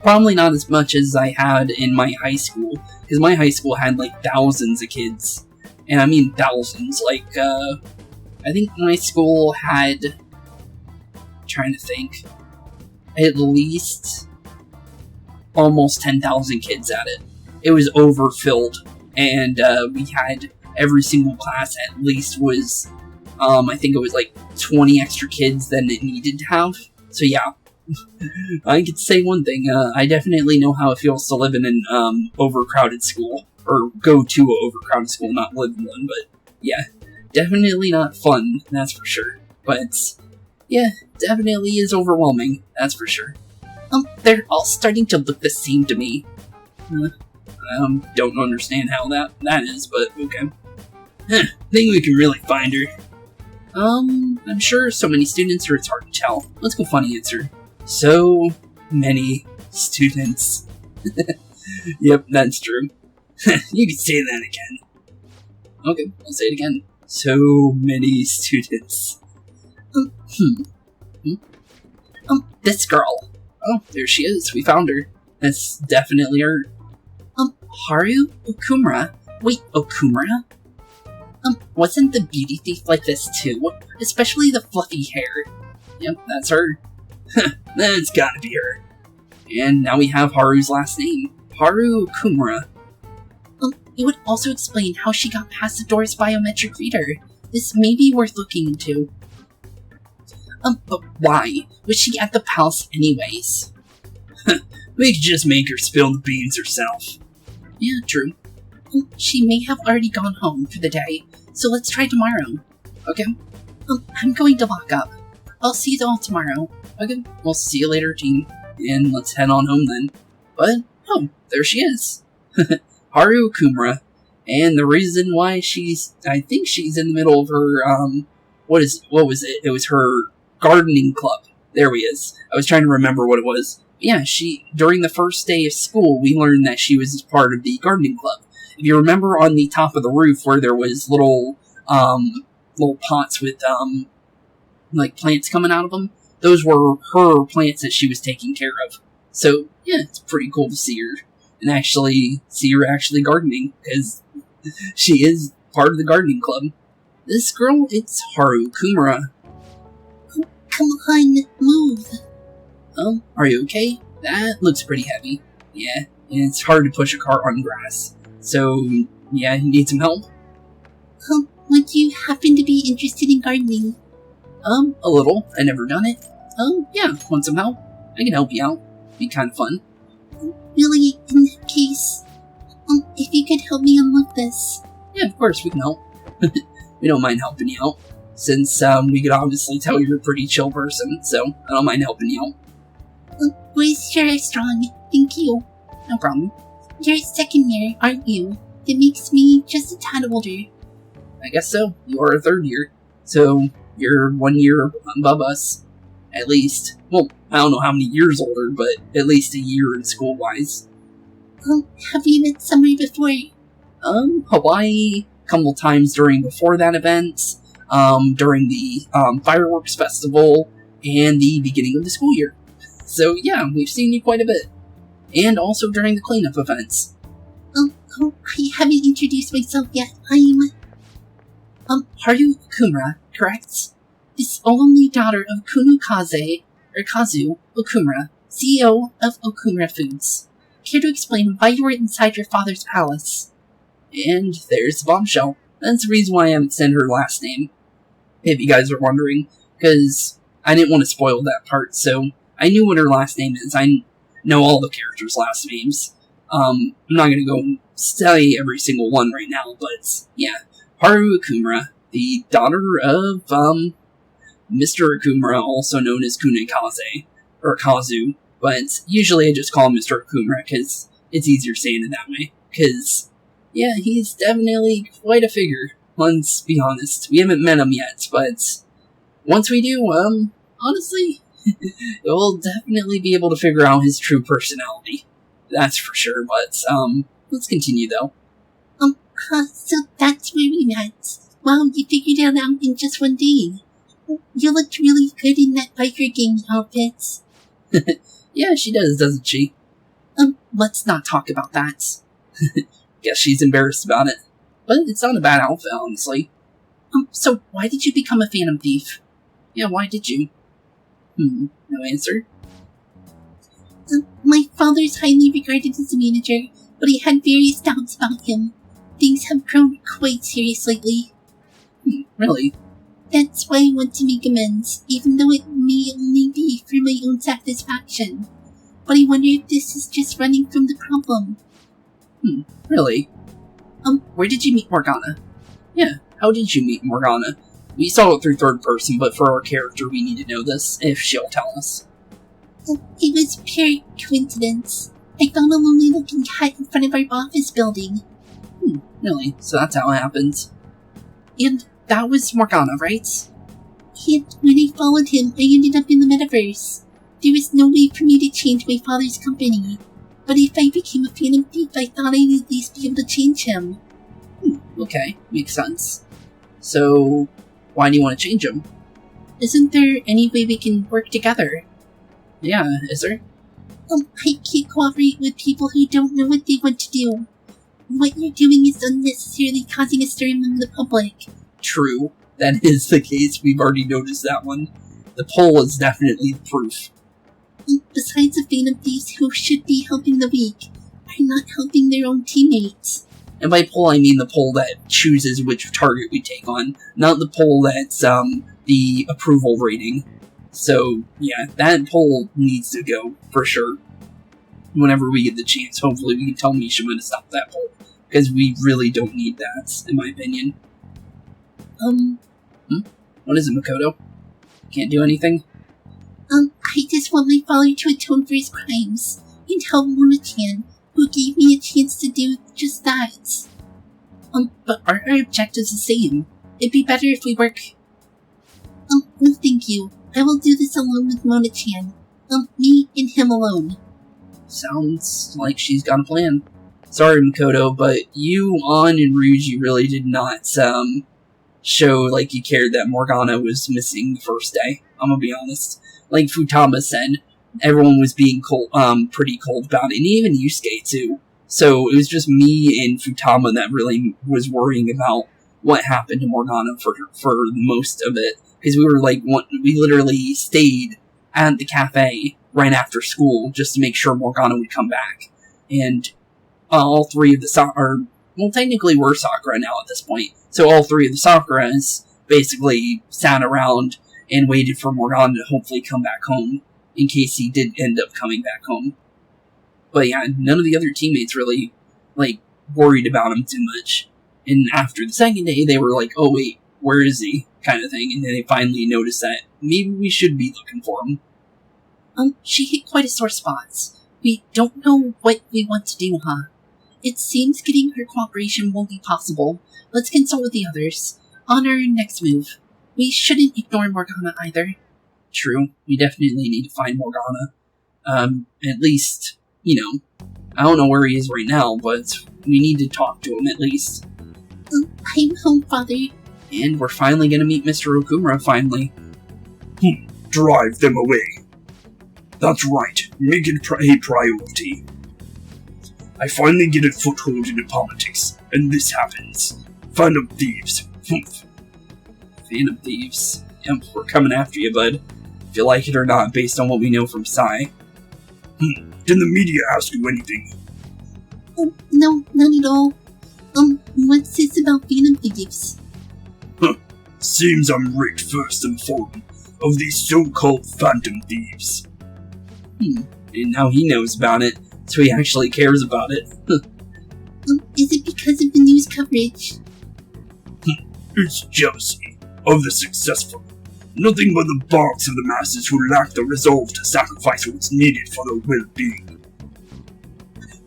Probably not as much as I had in my high school, because my high school had, like, thousands of kids. And I mean thousands, like, I think my school had, trying to think, at least almost 10,000 kids at it. It was overfilled, and we had every single class at least was, I think it was like 20 extra kids than it needed to have. So yeah, I could say one thing, I definitely know how it feels to live in an overcrowded school, or go to an overcrowded school, not live in one, but yeah, definitely not fun, that's for sure. But yeah, definitely is overwhelming, that's for sure. They're all starting to look the same to me. Don't understand how that is, but okay. Think we can really find her. I'm sure so many students or it's hard to tell. Let's go funny answer. So many students. Yep, that's true. You can say that again. Okay, I'll say it again. So many students. This girl. Oh, there she is. We found her. That's definitely her. Haru Okumura? Wait, Okumura? Wasn't the beauty thief like this too? Especially the fluffy hair. Yep, that's her. That's gotta be her. And now we have Haru's last name. Haru Okumura. It would also explain how she got past the door's biometric reader. This may be worth looking into. But why was she at the palace anyways? We could just make her spill the beans herself. Yeah, true. She may have already gone home for the day, so let's try tomorrow. Okay. I'm going to lock up. I'll see you all tomorrow. Okay, we'll see you later, team. And let's head on home then. But, oh, there she is. Haru Okumura. And the reason why I think she's in the middle of her, what was it? It was her gardening club. There we is. I was trying to remember what it was. Yeah, during the first day of school, we learned that she was part of the gardening club. If you remember on the top of the roof where there was little pots with, like plants coming out of them, those were her plants that she was taking care of. So, yeah, it's pretty cool to see her. And see her actually gardening, because she is part of the gardening club. This girl, it's Haru Okumura. Oh, come on, move. Oh, are you okay? That looks pretty heavy. Yeah, and it's hard to push a cart on grass. So, yeah, you need some help? Would you happen to be interested in gardening? A little. I never done it. Yeah, want some help? I can help you out. Be kind of fun. Really, in that case, if you could help me unlock this. Yeah, of course, we can help. We don't mind helping you out. Since, we could obviously tell you're a pretty chill person, so I don't mind helping you out. Boys sure are strong. Thank you. No problem. You're second year, aren't you? That makes me just a tad older. I guess so. You are a third year. So, you're 1 year above us. At least. Well, I don't know how many years older, but at least a year in school-wise. Have you met somewhere before? Hawaii. A couple times before that event. During the, fireworks festival. And the beginning of the school year. So, yeah, we've seen you quite a bit. And also during the cleanup events. I haven't introduced myself yet. I'm Haru Okumura, correct? the only daughter of Kazu Okumura, CEO of Okumura Foods. Care to explain why you were inside your father's palace? And there's the bombshell. That's the reason why I haven't said her last name. If you guys are wondering, because I didn't want to spoil that part, so I knew what her last name is. I know all the characters' last names. I'm not going to go say every single one right now, but yeah. Haru Okumura, the daughter of, Mr. Okumura, also known as Kunekaze, or Kazu, but usually I just call him Mr. Okumura, because it's easier saying it that way. Because, yeah, he's definitely quite a figure, let's be honest. We haven't met him yet, but once we do, honestly, you'll definitely be able to figure out his true personality. That's for sure, but, let's continue though. So that's where we met. Wow, you figured it out in just one day. You looked really good in that biker gang outfit. Yeah, she does, doesn't she? Let's not talk about that. Guess she's embarrassed about it. But it's not a bad outfit, honestly. So why did you become a Phantom Thief? Yeah, why did you? No answer. My father's highly regarded as a manager, but he had various doubts about him. Things have grown quite serious lately. Really? That's why I want to make amends, even though it may only be for my own satisfaction. But I wonder if this is just running from the problem. Really? Where did you meet Morgana? Yeah, how did you meet Morgana? We saw it through third person, but for our character we need to know this, if she'll tell us. It was pure coincidence. I found a lonely-looking cat in front of our office building. Really? So that's how it happens. And that was Morgana, right? And when I followed him, I ended up in the metaverse. There was no way for me to change my father's company. But if I became a Phantom Thief, I thought I'd at least be able to change him. Okay, makes sense. So, why do you want to change him? Isn't there any way we can work together? Yeah, is there? I can't cooperate with people who don't know what they want to do. What you're doing is unnecessarily causing a stir among the public. True, that is the case. We've already noticed that one. The poll is definitely the proof. Besides, the Phantom Thieves who should be helping the weak are not helping their own teammates. And by poll, I mean the poll that chooses which target we take on, not the poll that's the approval rating. So, yeah, that poll needs to go, for sure. Whenever we get the chance, hopefully we can tell Mishima to stop that poll. Because we really don't need that, in my opinion. What is it, Makoto? Can't do anything? I just want my father to atone for his crimes, and help Mona-chan, who gave me a chance to do just that. But aren't our objectives the same? It'd be better if we work... No thank you. I will do this alone with Mona-chan. Me and him alone. Sounds like she's got a plan. Sorry, Makoto, but you, An, and Ryuji really did not, show like you cared that Morgana was missing the first day. I'm gonna be honest. Like Futaba said, everyone was being cold, pretty cold about it, and even Yusuke too. So it was just me and Futaba that really was worrying about what happened to Morgana for most of it, because we were like, we literally stayed at the cafe right after school just to make sure Morgana would come back, and all three of the well, technically we're Sakura now at this point, so all three of the Sakuras basically sat around and waited for Morgana to hopefully come back home, in case he did end up coming back home. But yeah, none of the other teammates really, like, worried about him too much. And after the second day, they were like, oh wait, where is he? Kind of thing, and then they finally noticed that maybe we should be looking for him. She hit quite a sore spot. We don't know what we want to do, huh? It seems getting her cooperation won't be possible. Let's consult with the others. On our next move. We shouldn't ignore Morgana either. True, we definitely need to find Morgana. At least, you know, I don't know where he is right now, but we need to talk to him at least. I'm home, Father. And we're finally gonna meet Mr. Okumura, finally. Drive them away. That's right, make it a priority. I finally get a foothold into politics, and this happens. Phantom Thieves. Phantom Thieves. Yep, we're coming after you, bud. If you like it or not, based on what we know from Sai. Did the media ask you anything? No, none at all. What's this about Phantom Thieves? Seems I'm rigged first and foremost of these so-called Phantom Thieves. And now he knows about it, so he actually cares about it. Is it because of the news coverage? It's jealousy of the successful. Nothing but the barks of the masses who lack the resolve to sacrifice what's needed for their well-being.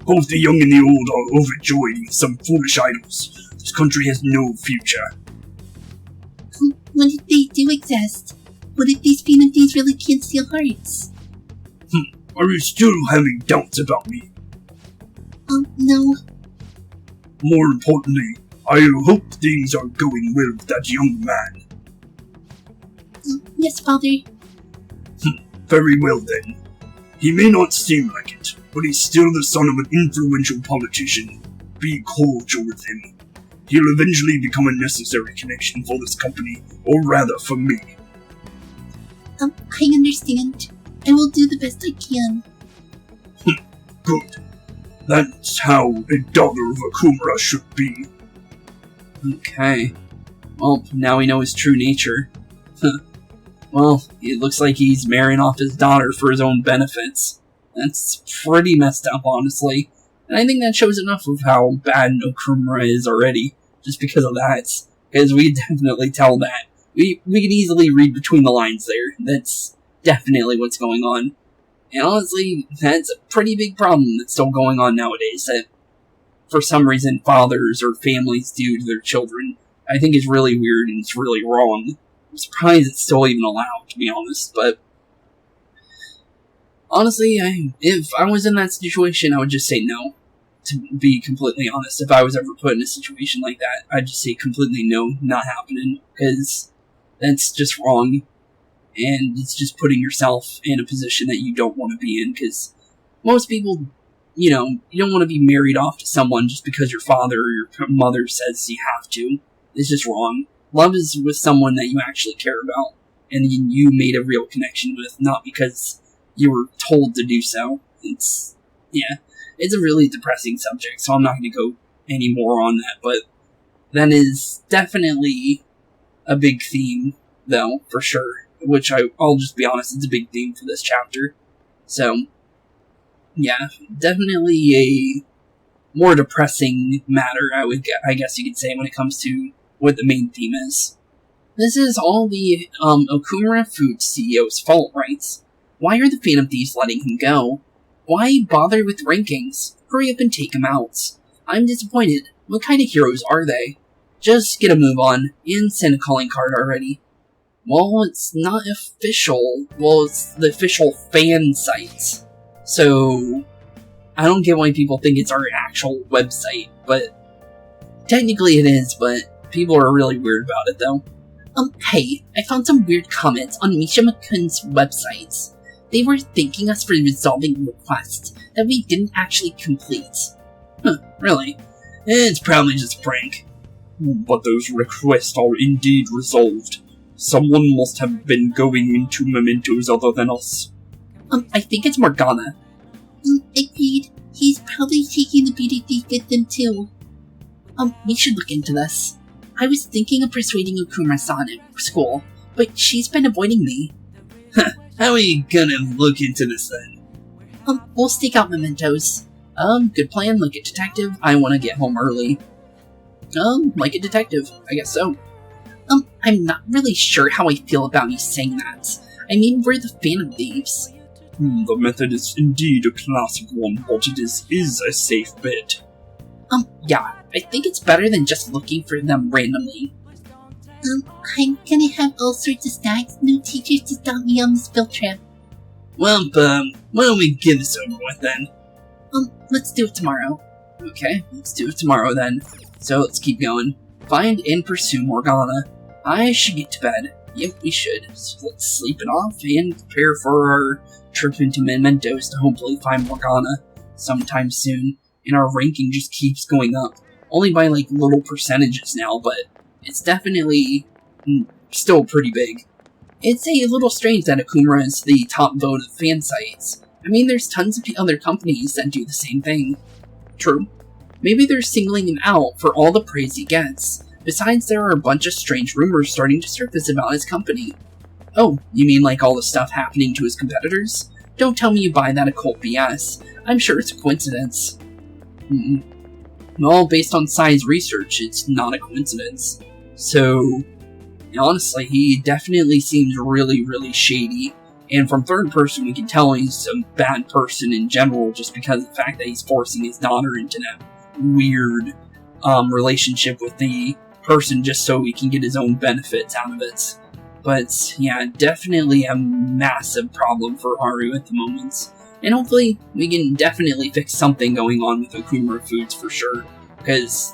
Both the young and the old are overjoyed with some foolish idols. This country has no future. What if they do exist? What if these Phantom Thieves really can't steal hearts? Are you still having doubts about me? No. More importantly, I hope things are going well with that young man. Yes, Father. Very well then. He may not seem like it, but he's still the son of an influential politician. Be cordial with him. He'll eventually become a necessary connection for this company, or rather for me. I understand. I will do the best I can. Good. That's how a daughter of Akumura should be. Okay. Well, now we know his true nature. Well, it looks like he's marrying off his daughter for his own benefits. That's pretty messed up, honestly. And I think that shows enough of how bad Okumura is already, just because of that. Because we definitely tell that. We can easily read between the lines there. That's definitely what's going on. And honestly, that's a pretty big problem that's still going on nowadays, that for some reason fathers or families do to their children. I think is really weird and it's really wrong. I'm surprised it's still even allowed, to be honest, but honestly, if I was in that situation, I would just say no. To be completely honest, if I was ever put in a situation like that, I'd just say completely no, not happening, because that's just wrong, and it's just putting yourself in a position that you don't want to be in, because most people, you don't want to be married off to someone just because your father or your mother says you have to. It's just wrong. Love is with someone that you actually care about, and you made a real connection with, not because you were told to do so. It's a really depressing subject, so I'm not going to go any more on that, but that is definitely a big theme, though, for sure, which I'll just be honest, it's a big theme for this chapter. So, yeah, definitely a more depressing matter, I guess you could say, when it comes to what the main theme is. This is all the Okumura Foods CEO's fault, right? Why are the Phantom Thieves letting him go? Why bother with rankings? Hurry up and take him out. I'm disappointed. What kind of heroes are they? Just get a move on, and send a calling card already. Well, it's not official. Well, it's the official fan site. So, I don't get why people think it's our actual website, but technically it is, but people are really weird about it, though. Hey, I found some weird comments on Mishima-kun's websites. They were thanking us for resolving requests that we didn't actually complete. Huh, really? It's probably just a prank. But those requests are indeed resolved. Someone must have been going into mementos other than us. I think it's Morgana. Agreed. He's probably taking the beauty thief with them too. We should look into this. I was thinking of persuading Okumura-san at school, but she's been avoiding me. How are you gonna look into this then? We'll stake out mementos. Good plan, like a detective. I want to get home early. Like a detective, I guess so. I'm not really sure how I feel about you saying that. I mean, we're the Phantom Thieves. The method is indeed a classic one, but it is a safe bet. Yeah, I think it's better than just looking for them randomly. I'm gonna have all sorts of snacks. No teachers to stop me on this field trip. Well, why don't we get this over with then? Let's do it tomorrow. Okay, let's do it tomorrow then. So let's keep going. Find and pursue Morgana. I should get to bed. Yep, we should. So let's sleep it off and prepare for our trip into Mementos to hopefully find Morgana sometime soon. And our ranking just keeps going up. Only by like little percentages now, but it's definitely still pretty big. It's a little strange that Okumura is the top voted fan sites. I mean, there's tons of other companies that do the same thing. True. Maybe they're singling him out for all the praise he gets. Besides, there are a bunch of strange rumors starting to surface about his company. Oh, you mean like all the stuff happening to his competitors? Don't tell me you buy that occult BS. I'm sure it's a coincidence. Well, based on science research, it's not a coincidence. So, honestly, he definitely seems really, really shady. And from third person, we can tell he's a bad person in general just because of the fact that he's forcing his daughter into that weird relationship with the person just so he can get his own benefits out of it. But, yeah, definitely a massive problem for Haru at the moment. And hopefully, we can definitely fix something going on with Okumura Foods for sure. because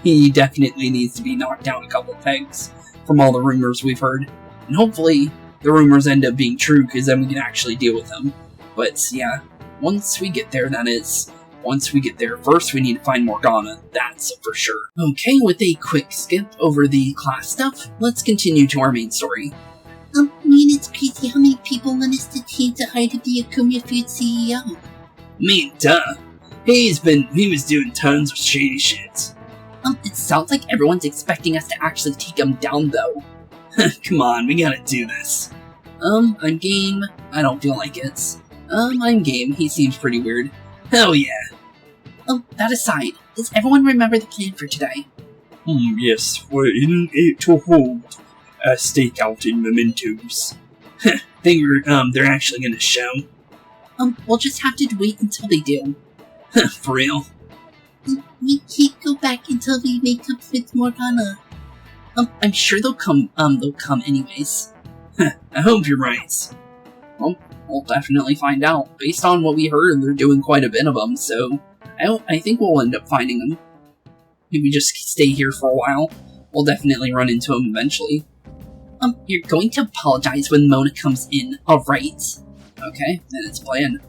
he definitely needs to be knocked down a couple pegs from all the rumors we've heard. And hopefully the rumors end up being true, because then we can actually deal with them. But yeah, once we get there, first we need to find Morgana, that's for sure. Okay, with a quick skip over the class stuff, let's continue to our main story. It's crazy how many people want us to change the heart of the Akuma Food CEO. Duh. He was doing tons of shady shit. It sounds like everyone's expecting us to actually take him down, though. Come on, we gotta do this. I'm game. I don't feel like it. I'm game. He seems pretty weird. Hell yeah. That aside, does everyone remember the plan for today? Yes, we're in it to hold a stakeout in Mementos. Think they're actually gonna show? We'll just have to wait until they do. For real? We can't go back until we make up with Morgana. I'm sure they'll come anyways. I hope you're right. Well, we'll definitely find out. Based on what we heard, they're doing quite a bit of them, so I think we'll end up finding them. If we just stay here for a while, we'll definitely run into them eventually. You're going to apologize when Mona comes in, alright? Okay, then it's planned.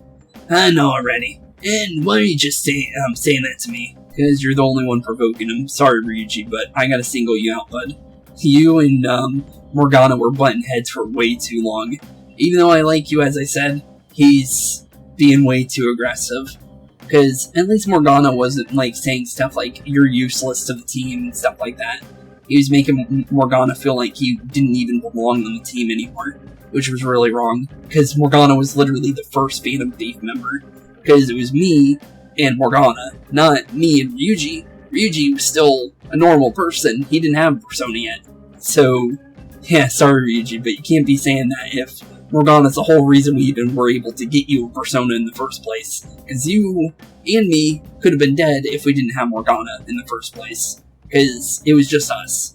I know already. And why are you just saying that to me? Because you're the only one provoking him. Sorry, Ryuji, but I gotta single you out, bud. You and Morgana were butting heads for way too long. Even though I like you, as I said, he's being way too aggressive. Because at least Morgana wasn't saying stuff like, you're useless to the team and stuff like that. He was making Morgana feel like he didn't even belong on the team anymore, which was really wrong, because Morgana was literally the first Phantom Thief member, because it was me and Morgana, not me and Ryuji. Ryuji was still a normal person, he didn't have a persona yet. So, yeah, sorry Ryuji, but you can't be saying that if Morgana's the whole reason we even were able to get you a persona in the first place, because you and me could have been dead if we didn't have Morgana in the first place. Because it was just us.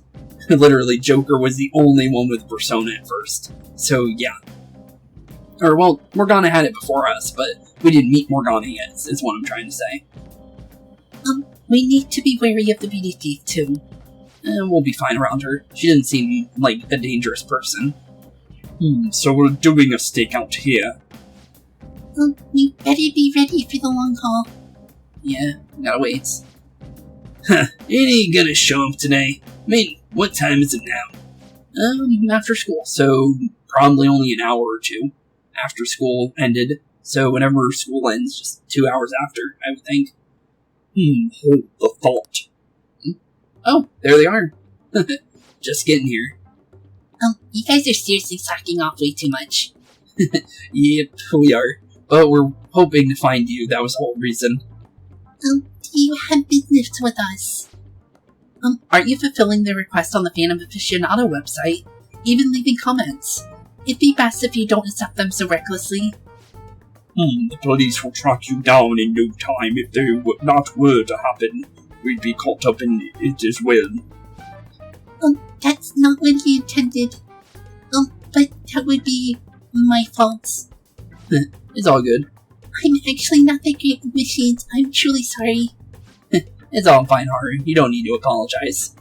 Literally, Joker was the only one with persona at first. So, yeah. Or, well, Morgana had it before us, but we didn't meet Morgana yet, is what I'm trying to say. We need to be wary of the beauty thief, too. We'll be fine around her. She didn't seem like a dangerous person. So we're doing a stakeout here. We better be ready for the long haul. Yeah, gotta wait. It ain't gonna show up today. What time is it now? After school, so probably only an hour or two after school ended. So whenever school ends, just 2 hours after, I would think. Hold the thought. Oh, there they are. Just getting here. You guys are seriously slacking off way too much. Yep, we are. But we're hoping to find you, that was the whole reason. Do you have business with us? Aren't you fulfilling the request on the Phantom Aficionado website? Even leaving comments. It'd be best if you don't accept them so recklessly. The police will track you down in no time. If they were to happen, we'd be caught up in it as well. That's not what he intended. But that would be my fault. It's all good. I'm actually not that great with machines. I'm truly sorry. It's all fine, Haru. You don't need to apologize.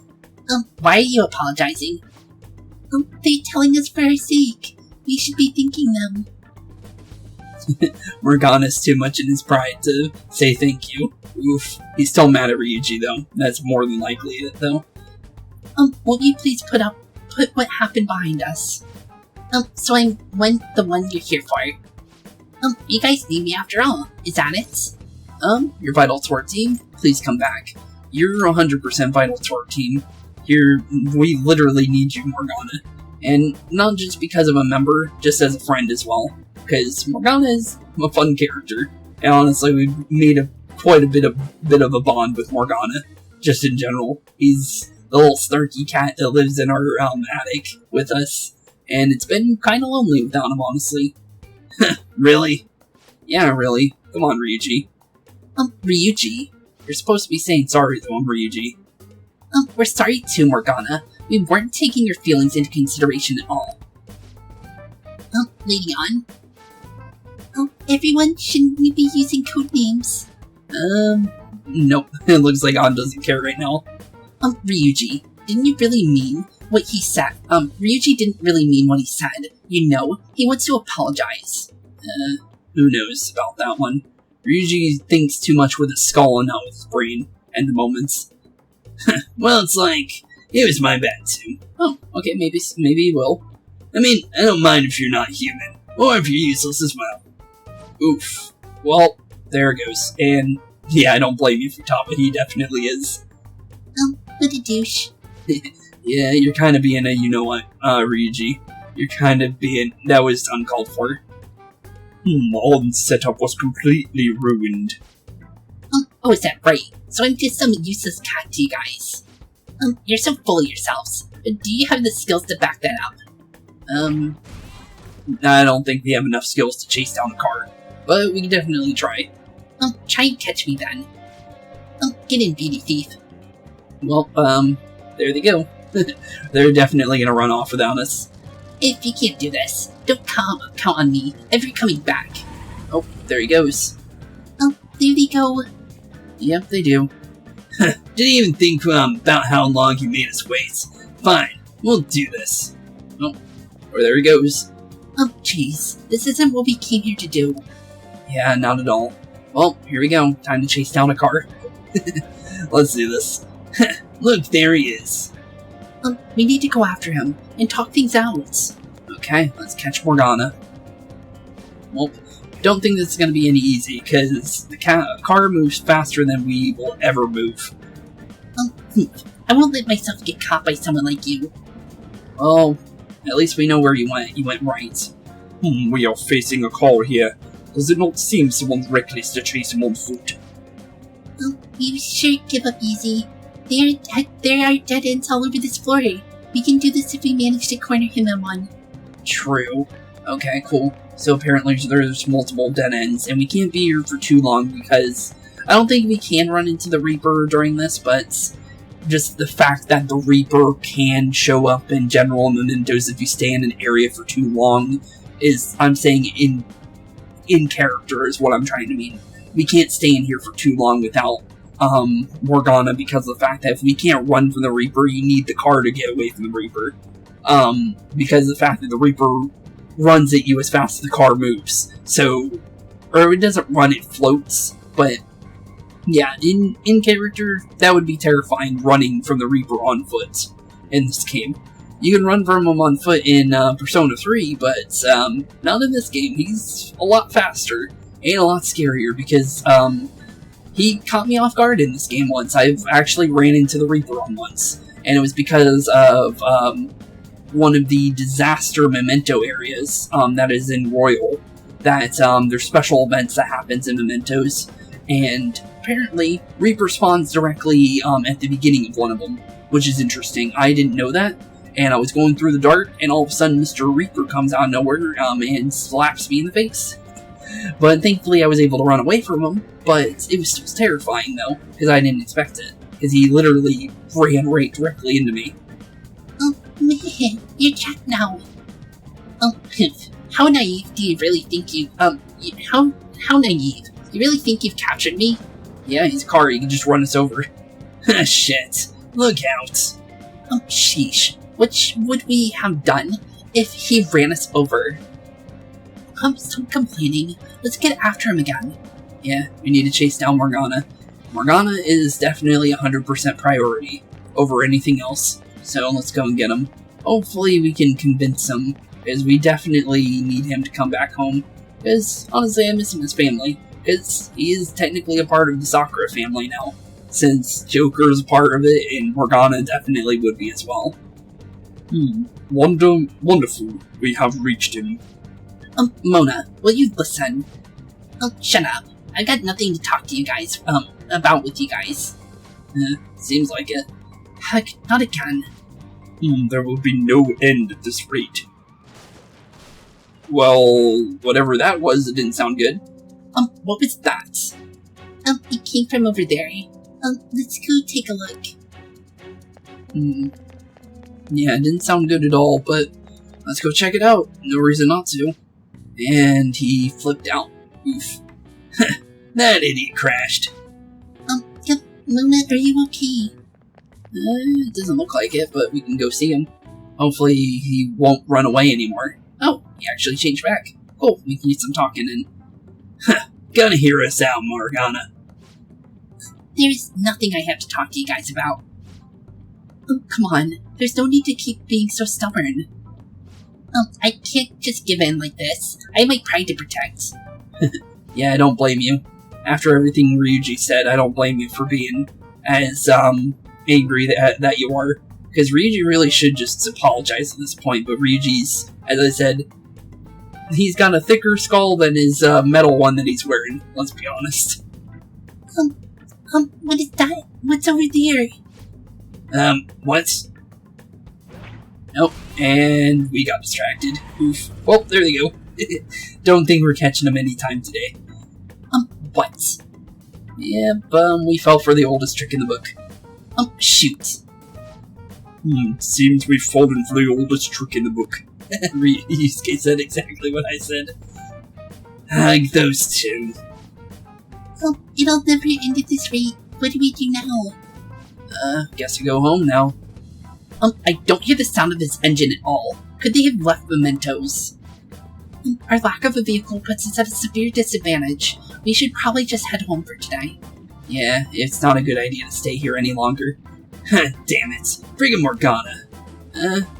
Why are you apologizing? They're telling us for our sake. We should be thanking them. Morgana's too much in his pride to say thank you. Oof. He's still mad at Ryuji, though. That's more than likely it, though. Won't you please put what happened behind us? So I'm the one you're here for. You guys need me after all. Is that it? Your vital to our team, please come back. You're 100% vital to our team. We literally need you, Morgana. And not just because of a member, just as a friend as well. Because Morgana is a fun character. And honestly, we've made quite a bit of a bond with Morgana. Just in general. He's the little snarky cat that lives in our attic with us. And it's been kind of lonely without him, honestly. Really? Yeah, really. Come on, Ryuji. Ryuji? You're supposed to be saying sorry, though, Ryuji. We're sorry too, Morgana. We weren't taking your feelings into consideration at all. Lady on? Everyone, shouldn't we be using code names? Nope, it looks like On doesn't care right now. Ryuji, didn't you really mean what he said? Ryuji didn't really mean what he said. You know, he wants to apologize. Who knows about that one. Ryuji thinks too much with his skull and not with his brain, at the moments. Well, it's like, it was my bad too. Oh, okay, maybe he will. I mean, I don't mind if you're not human, or if you're useless as well. Oof. Well, there it goes. And, yeah, I don't blame you, Futaba, he definitely is. What a douche. Yeah, you're kind of being a you-know-what, Ryuji. You're kind of being... That was uncalled for. All the setup was completely ruined. Oh, is that right? So I'm just some useless cat to you guys. You're so full of yourselves. Do you have the skills to back that up? I don't think we have enough skills to chase down a car. But we can definitely try. Try and catch me then. Get in, beauty thief. Well, there they go. They're definitely gonna run off without us. If you can't do this, don't count on me if you're coming back. Oh, there he goes. There they go. Yep, they do. Didn't even think about how long he made us wait. Fine, we'll do this. Oh, or there he goes. Jeez, this isn't what we came here to do. Yeah, not at all. Well, here we go. Time to chase down a car. Let's do this. Look, there he is. We need to go after him and talk things out. Okay, let's catch Morgana. Well, don't think this is going to be any easy, because the car moves faster than we will ever move. I won't let myself get caught by someone like you. Well, at least we know where you went. You went right. We are facing a car here. Does it not seem somewhat reckless to chase him on foot? You sure give up easy. There are dead ends all over this floor. We can do this if we manage to corner him in one. True. Okay, cool. So apparently there's multiple dead ends, and we can't be here for too long because I don't think we can run into the Reaper during this, but just the fact that the Reaper can show up in general in the Mementos if you stay in an area for too long is, I'm saying in character is what I'm trying to mean. We can't stay in here for too long without Morgana because of the fact that if we can't run from the Reaper, you need the car to get away from the Reaper. Because of the fact that the Reaper runs at you as fast as the car moves. So, or it doesn't run, it floats, but yeah, in character, that would be terrifying, running from the Reaper on foot in this game. You can run from him on foot in Persona 3, but not in this game. He's a lot faster and a lot scarier because he caught me off guard in this game once. I've actually ran into the Reaper on once, and it was because of one of the disaster memento areas that is in Royal. That there's special events that happens in Mementos, and apparently Reaper spawns directly at the beginning of one of them, which is interesting. I didn't know that, and I was going through the dark, and all of a sudden Mr. Reaper comes out of nowhere and slaps me in the face. But thankfully I was able to run away from him, but it was still terrifying though, because I didn't expect it, because he literally ran right directly into me. Oh man, you're trapped now. Oh, how naive do you really think you, how naive? You really think you've captured me? Yeah, he's a car, he can just run us over. Shit, look out. Oh, sheesh. What would we have done if he ran us over? Stop complaining. Let's get after him again. Yeah, we need to chase down Morgana. Morgana is definitely 100% priority over anything else, so let's go and get him. Hopefully we can convince him, because we definitely need him to come back home, because honestly I miss him as family, because he is technically a part of the Sakura family now, since Joker is a part of it, and Morgana definitely would be as well. Wonderful. We have reached him. Mona, will you listen? Oh, shut up. I got nothing to talk to you guys, about with you guys. Seems like it. Heck, not again. There will be no end at this rate. Well, whatever that was, it didn't sound good. What was that? It came from over there. Let's go take a look. Yeah, it didn't sound good at all, but let's go check it out. No reason not to. And he flipped out. Oof. That idiot crashed. Luna, are you okay? It doesn't look like it, but we can go see him. Hopefully he won't run away anymore. Oh, he actually changed back. Cool, we can get some talking and... Gonna hear us out, Morgana. There's nothing I have to talk to you guys about. Oh, come on. There's no need to keep being so stubborn. I can't just give in like this. I have my pride to protect. Yeah, I don't blame you. After everything Ryuji said, I don't blame you for being as, angry that you are. Because Ryuji really should just apologize at this point, but Ryuji's, as I said, he's got a thicker skull than his metal one that he's wearing, let's be honest. What is that? What's over there? What? Nope, and we got distracted. Oof. Well, there they go. Don't think we're catching them anytime today. What? Yep, we fell for the oldest trick in the book. Shoot. Seems we've fallen for the oldest trick in the book. Yusuke said exactly what I said. Those two. It'll never end at this rate. What do we do now? Guess we go home now. I don't hear the sound of his engine at all. Could they have left mementos? Our lack of a vehicle puts us at a severe disadvantage. We should probably just head home for today. Yeah, it's not a good idea to stay here any longer. Damn it. Friggin' Morgana.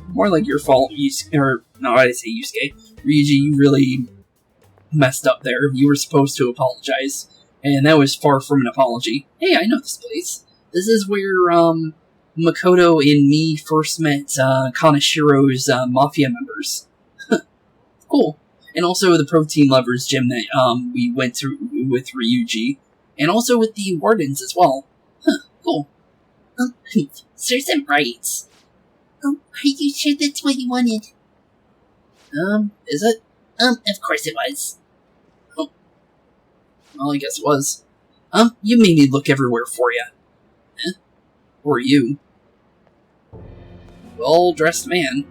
More like your fault, Yusuke. Or, no, I didn't say Yusuke. Ryuji, you really messed up there. You were supposed to apologize. And that was far from an apology. Hey, I know this place. This is where, Makoto and me first met, Kanashiro's, mafia members. Cool. And also the protein lovers gym that, we went through with Ryuji. And also with the wardens as well. Cool. Serves him right. Are you sure that's what you wanted? Is it? Of course it was. Oh. Well, I guess it was. You made me look everywhere for you. Or you. Well-dressed man.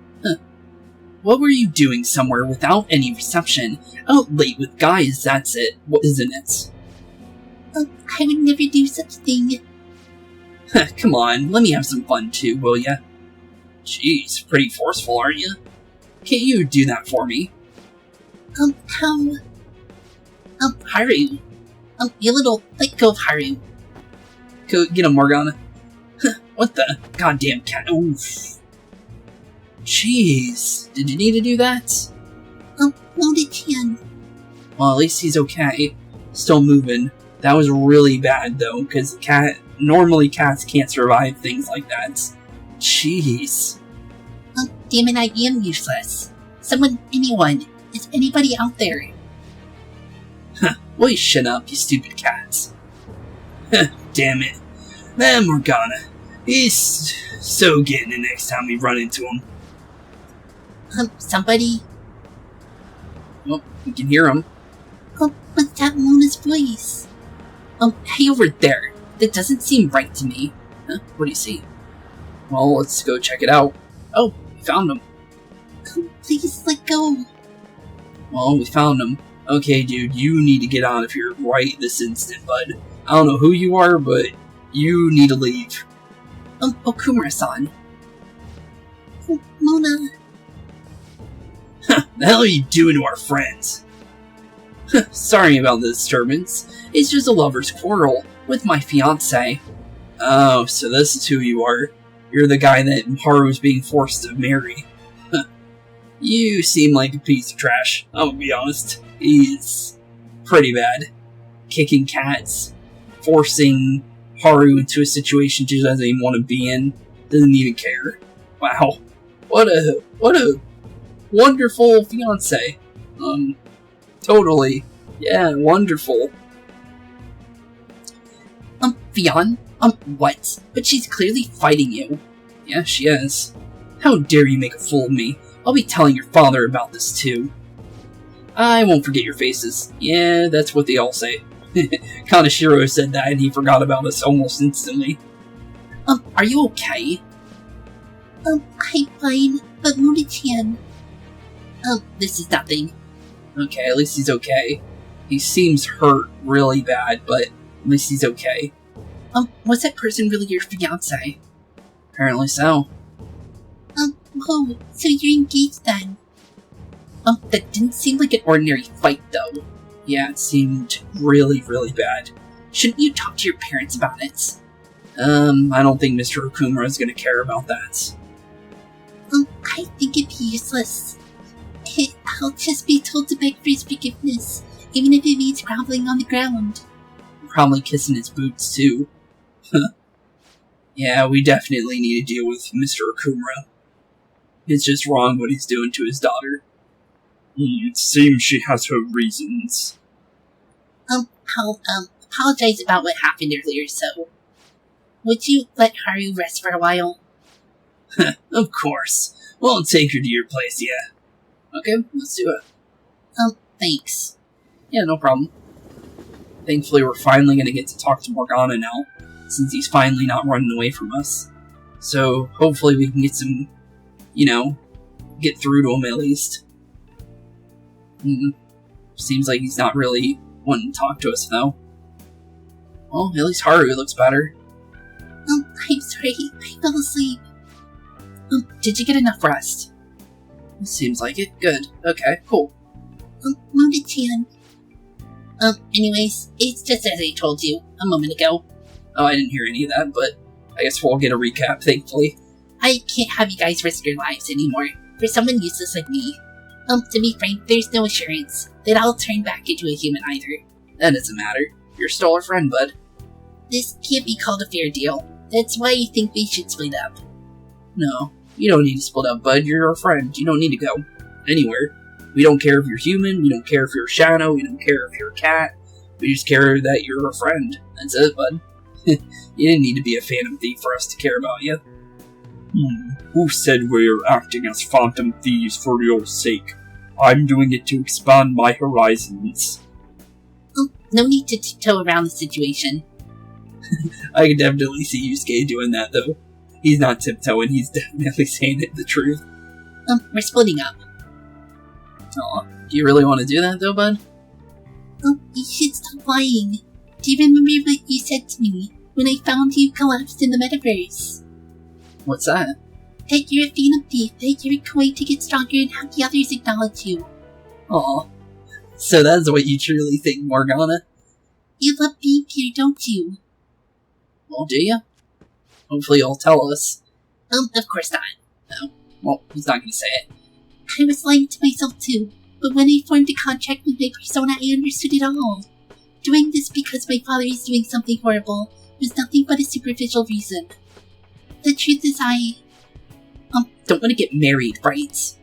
What were you doing somewhere without any reception? Out late with guys, that's it, isn't it? I would never do such a thing. Come on, let me have some fun too, will ya? Jeez, pretty forceful, aren't you? Can't you do that for me? How? Haru. You little, let go of Haru. Go get him, Morgana. What the goddamn cat? Oof. Jeez, did you need to do that? Loaded can. Well, at least he's okay. Still moving. That was really bad, though, because normally cats can't survive things like that. Jeez. Damn it, I am useless. Anyone. Is anybody out there? Well, you shut up, you stupid cats. Damn it. That Morgana. He's so getting it next time we run into him. Somebody? Well, we can hear him. What's that Mona's voice? Hey over there. That doesn't seem right to me. What do you see? Well, let's go check it out. Oh, we found him. Please let go. Well, we found him. Okay, dude, you need to get out of here right this instant, bud. I don't know who you are, but you need to leave. Okumura-san. Mona. The hell are you doing to our friends? Sorry about the disturbance. It's just a lover's quarrel with my fiancé. Oh, so this is who you are. You're the guy that Haru's being forced to marry. You seem like a piece of trash, I'll be honest. He's pretty bad. Kicking cats, forcing Haru into a situation she doesn't even want to be in, doesn't even care. Wow. What a wonderful fiancé. Totally. Yeah, wonderful. What? But she's clearly fighting you. Yeah, she is. How dare you make a fool of me? I'll be telling your father about this too. I won't forget your faces. Yeah, that's what they all say. Kanashiro said that and he forgot about us almost instantly. Are you okay? I'm fine, but Mona-chan. This is nothing. Okay, at least he's okay. He seems hurt really bad, but at least he's okay. Was that person really your fiancé? Apparently so. Whoa, so you're engaged then? That didn't seem like an ordinary fight, though. Yeah, it seemed really, really bad. Shouldn't you talk to your parents about it? I don't think Mr. Okumura is gonna care about that. I think it'd be useless. I'll just be told to beg for his forgiveness, even if it means groveling on the ground. Probably kissing his boots, too. Yeah, we definitely need to deal with Mr. Okumura. It's just wrong what he's doing to his daughter. It seems she has her reasons. I'll apologize about what happened earlier, so... Would you let Haru rest for a while? Of course. Won't take her to your place, yeah. Okay, let's do it. Thanks. Yeah, no problem. Thankfully, we're finally gonna get to talk to Morgana now, since he's finally not running away from us. So, hopefully we can get some, get through to him at least. Seems like he's not really wanting to talk to us, though. Well, at least Haru looks better. I'm sorry, I fell asleep. Did you get enough rest? Seems like it. Good. Okay, cool. Mona-chan. Anyways, it's just as I told you a moment ago. Oh, I didn't hear any of that, but I guess we'll get a recap, thankfully. I can't have you guys risk your lives anymore for someone useless like me. To be frank, there's no assurance that I'll turn back into a human either. That doesn't matter. You're still our friend, bud. This can't be called a fair deal. That's why I think we should split up. No, you don't need to split up, bud. You're our friend. You don't need to go anywhere. We don't care if you're human. We don't care if you're a shadow. We don't care if you're a cat. We just care that you're a friend. That's it, bud. You didn't need to be a Phantom Thief for us to care about you. Who said we're acting as Phantom Thieves for your sake? I'm doing it to expand my horizons. No need to tiptoe around the situation. I can definitely see Yusuke doing that, though. He's not tiptoeing, he's definitely saying it the truth. We're splitting up. Aw, do you really want to do that, though, bud? You should stop lying. Do you remember what you said to me when I found you collapsed in the metaverse? What's that? That you're a Phantom Thief, that you're going to get stronger and have the others acknowledge you. Aw. So that's what you truly think, Morgana? You love being here, don't you? Well, do you? Hopefully you'll tell us. Of course not. No. Well, he's not gonna say it. I was lying to myself too, but when I formed a contract with my persona, I understood it all. Doing this because my father is doing something horrible was nothing but a superficial reason. The truth is I don't want to get married, right?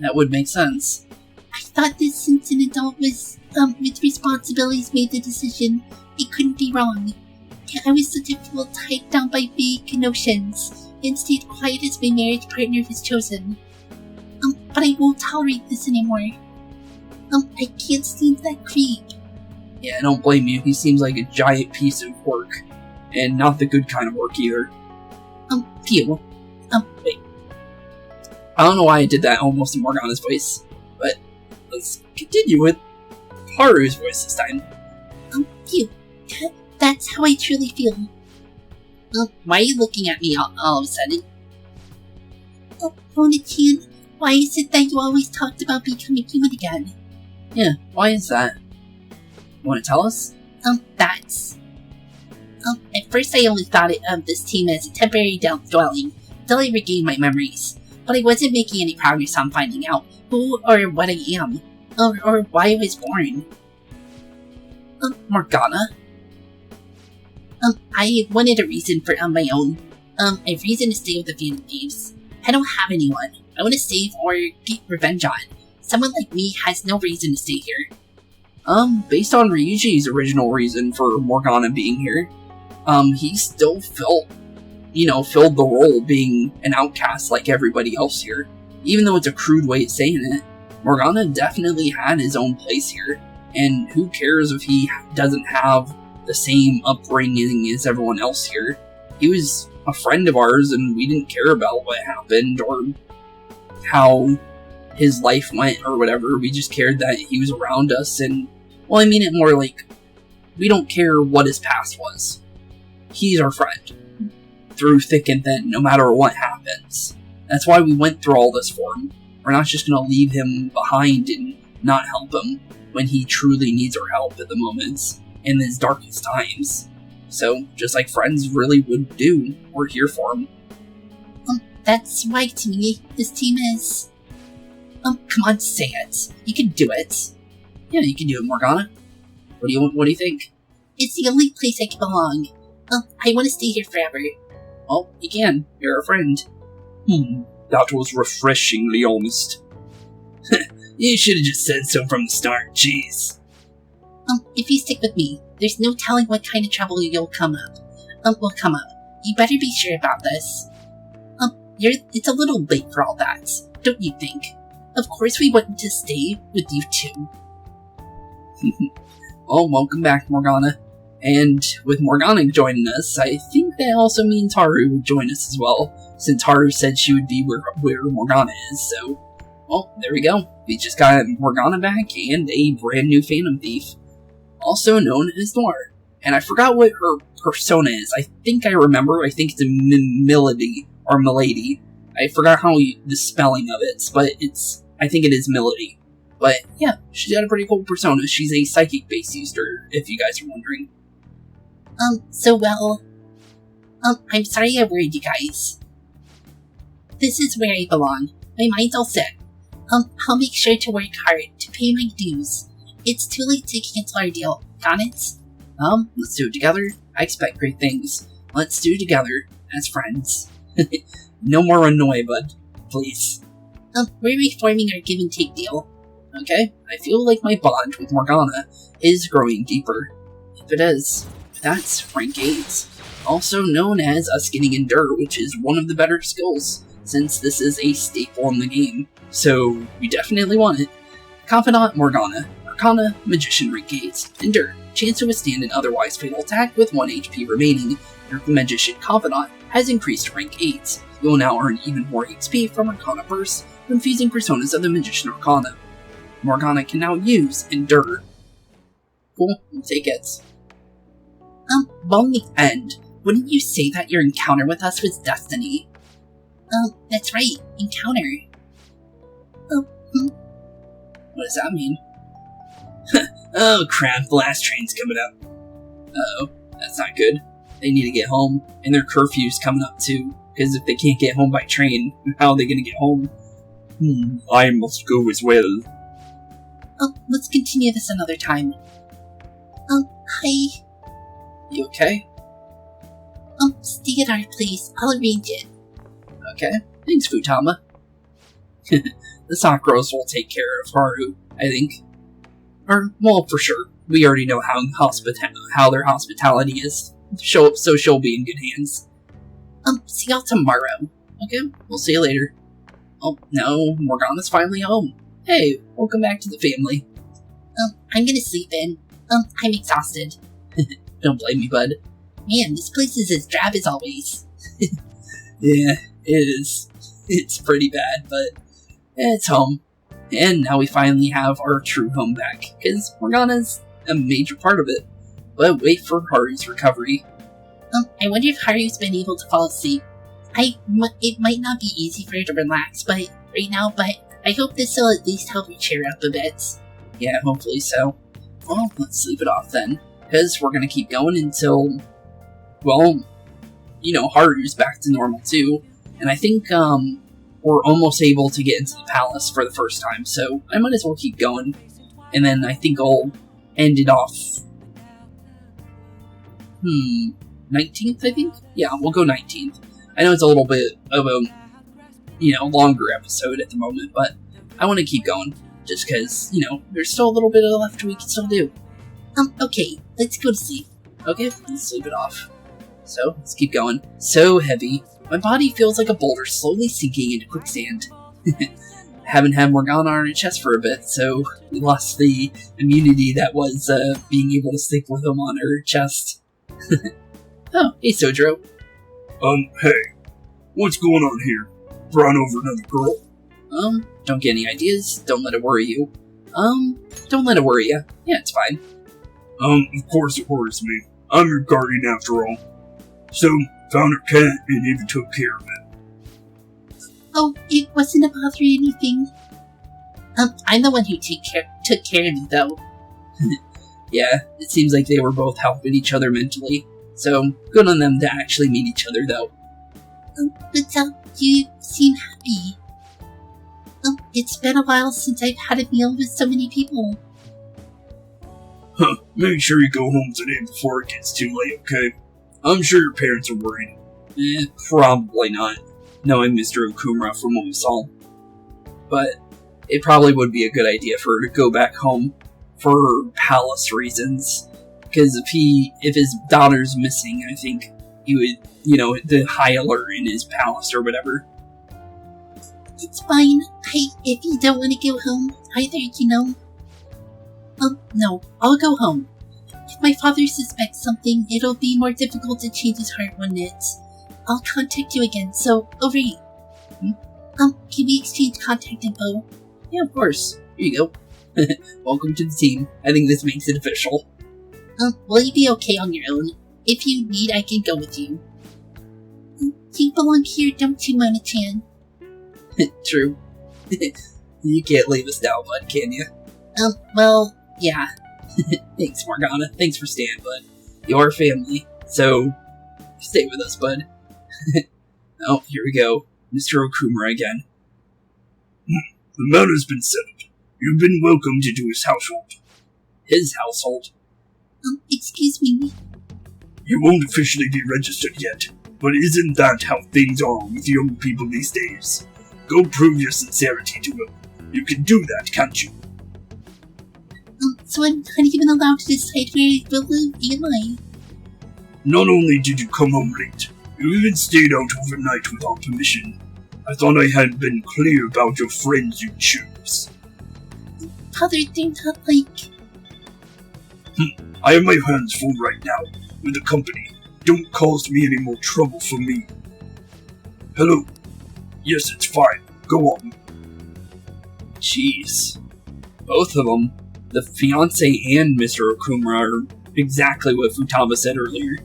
That would make sense. I thought that since an adult was, with responsibilities made the decision, it couldn't be wrong. I was such a fool tied down by vague notions, and stayed quiet as my marriage partner was chosen. But I won't tolerate this anymore. I can't stand that creep. Yeah, I don't blame you. He seems like a giant piece of work. And not the good kind of work either. Phew. Wait. I don't know why I did that almost in Morgana's voice, but let's continue with Haru's voice this time. Phew. That's how I truly feel. Why are you looking at me all of a sudden? Mona-chan, why is it that you always talked about becoming human again? Yeah, why is that? You want to tell us? That's... at first I only thought of this team as a temporary dwelling until I regained my memories, but I wasn't making any progress on finding out who or what I am, or why I was born. Morgana? I wanted a reason for my own. A reason to stay with the Phantom Thieves. I don't have anyone I want to save or get revenge on. Someone like me has no reason to stay here. Based on Ryuji's original reason for Morgana being here, he still filled the role being an outcast like everybody else here. Even though it's a crude way of saying it, Morgana definitely had his own place here, and who cares if he doesn't have the same upbringing as everyone else here. He was a friend of ours, and we didn't care about what happened or how his life went or whatever. We just cared that he was around us, and, well, I mean it more like, we don't care what his past was. he's our friend. Through thick and thin, no matter what happens. That's why we went through all this for him. We're not just gonna leave him behind and not help him when he truly needs our help at the moments, in his darkest times. So, just like friends really would do, we're here for him. That's right to me. This team is... come on, say it. You can do it. Yeah, you can do it, Morgana. What do you think? It's the only place I can belong. I want to stay here forever. Well, you can. You're a friend. That was refreshingly honest. You should have just said so from the start, jeez. If you stick with me, there's no telling what kind of trouble will come up. You better be sure about this. It's a little late for all that, don't you think? Of course we want to stay with you too. Well, welcome back, Morgana. And with Morgana joining us, I think that also means Haru would join us as well, since Haru said she would be where Morgana is, so... Well, there we go. We just got Morgana back and a brand new Phantom Thief, also known as Noir. And I forgot what her persona is. I think I remember. I think it's a Milady, or Milady. I forgot the spelling of it, but I think it is Milady. But yeah, she's got a pretty cool persona. She's a psychic-based user, if you guys are wondering. I'm sorry I worried you guys. This is where I belong. My mind's all set. I'll make sure to work hard to pay my dues. It's too late to cancel our deal. Got it? Let's do it together. I expect great things. Let's do it together, as friends. No more annoy, bud. Please. We're reforming our give and take deal. Okay, I feel like my bond with Morgana is growing deeper. If it is, that's rank 8. Also known as us getting Endure, which is one of the better skills, since this is a staple in the game. So, we definitely want it. Confidant Morgana. Arcana, Magician rank 8. Endure. Chance to withstand an otherwise fatal attack with 1 HP remaining. Your Magician Confidant has increased to rank 8. You will now earn even more XP from Arcana Burst when fusing personas of the Magician Arcana. Morgana can now use Endure. Cool, we'll take it. Long the end. Wouldn't you say that your encounter with us was destiny? That's right, encounter. What does that mean? Oh crap, the last train's coming up. Uh-oh, that's not good. They need to get home, and their curfew's coming up too, because if they can't get home by train, how are they gonna get home? I must go as well. Let's continue this another time. Hi. You okay? Stay at our place, I'll arrange it. Okay, thanks, Futama. The sock girls will take care of Haru, I think. Or, well, for sure. We already know how their hospitality is. So she'll be in good hands. See y'all tomorrow. Okay, we'll see you later. Oh, no, Morgana's finally home. Hey, welcome back to the family. I'm gonna sleep in. I'm exhausted. Don't blame me, bud. Man, this place is as drab as always. Yeah, it is. It's pretty bad, but it's home. And now we finally have our true home back, because Morgana's a major part of it. But wait for Haru's recovery. I wonder if Haru's been able to fall asleep. It might not be easy for her to relax right now, but I hope this will at least help her cheer up a bit. Yeah, hopefully so. Well, let's sleep it off then, because we're gonna keep going until, well, Haru's back to normal too, and I think, we're almost able to get into the palace for the first time, so I might as well keep going, and then I think I'll end it off, 19th, I think? Yeah, we'll go 19th. I know it's a little bit of a, longer episode at the moment, but I want to keep going, just because, there's still a little bit left we can still do. Okay, let's go to sleep. Okay, let's sleep it off. So, let's keep going. So heavy. My body feels like a boulder slowly sinking into quicksand. Haven't had Morgana on her chest for a bit, so we lost the immunity that was being able to sleep with him on her chest. Oh, hey Sojiro. Hey. What's going on here? Brought over another girl? Don't get any ideas. Don't let it worry you. Don't let it worry you. Yeah, it's fine. Of course it worries me. I'm your guardian after all. So, found her cat and even took care of it. Oh, it wasn't a bother or anything. I'm the one who took care of you, though. Yeah, it seems like they were both helping each other mentally. So, good on them to actually meet each other, though. But you seem happy. It's been a while since I've had a meal with so many people. Huh, make sure you go home today before it gets too late, okay? I'm sure your parents are worried. Probably not, knowing Mr. Okumura from what we saw. But it probably would be a good idea for her to go back home for palace reasons. Because if his daughter's missing, I think he would, the high alert in his palace or whatever. It's fine. If you don't want to go home either, no, I'll go home. If my father suspects something, it'll be more difficult to change his heart, wouldn't it? I'll contact you again, so over here. Can we exchange contact info? Yeah, of course. Here you go. Welcome to the team. I think this makes it official. Will you be okay on your own? If you need, I can go with you. You belong here, don't you, Mona-chan? True. You can't leave us now, bud, can you? Well, yeah. Thanks, Morgana. Thanks for staying, bud. You're family, so stay with us, bud. Oh, here we go. Mr. Okumura again. The matter's been settled. You've been welcomed into his household. His household? Excuse me? You won't officially be registered yet, but isn't that how things are with young people these days? Go prove your sincerity to him. You can do that, can't you? So I'm not even allowed to decide where I will live, am I? Not only did you come home late, you even stayed out overnight without permission. I thought I had been clear about your friends you choose. Father, they're not like... I have my hands full right now with the company. Don't cause me any more trouble for me. Hello? Yes, it's fine. Go on. Jeez. Both of them, the fiancé and Mr. Okumura, are exactly what Futaba said earlier.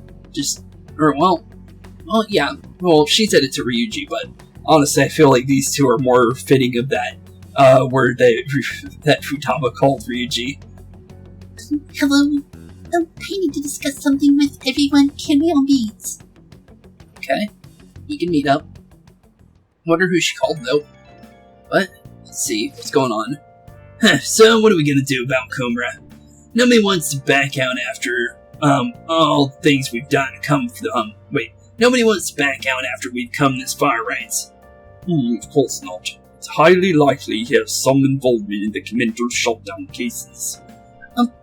Yeah. Well, she said it to Ryuji, but honestly, I feel like these two are more fitting of that word that Futaba called Ryuji. Hello? I need to discuss something with everyone. Can we all meet? Okay. You can meet up. Wonder who she called, though. But, let's see, what's going on? So, what are we gonna do about Kumura? Nobody wants to back out after, all things we've done nobody wants to back out after we've come this far, right? Of course not. It's highly likely he has some involvement in the mental shutdown cases.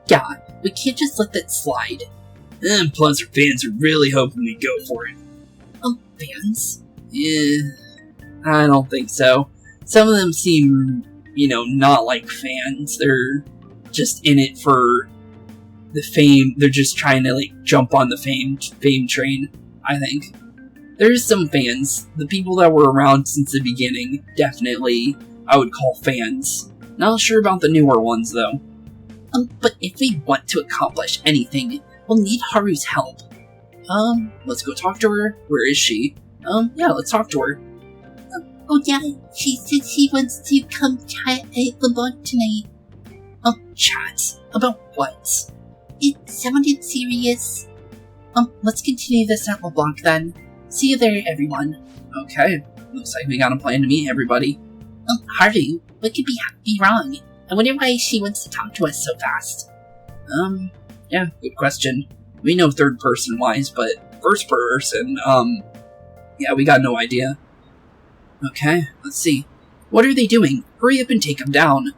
God, we can't just let that slide. And plus our fans are really hoping we go for it. Fans? Yeah, I don't think so. Some of them seem, not like fans. They're just in it for the fame. They're just trying to, jump on the fame train, I think. There's some fans. The people that were around since the beginning, definitely, I would call fans. Not sure about the newer ones, though. But if we want to accomplish anything, we'll need Haru's help. Let's go talk to her. Where is she? Yeah, let's talk to her. Oh yeah, she said she wants to come chat at the blog tonight. Chat? About what? It sounded serious. Let's continue this at the blog then. See you there, everyone. Okay, looks like we got a plan to meet everybody. Haru, what could be wrong? I wonder why she wants to talk to us so fast. Yeah, good question. We know third person wise, but first person, yeah, we got no idea. Okay, let's see. What are they doing? Hurry up and take them down.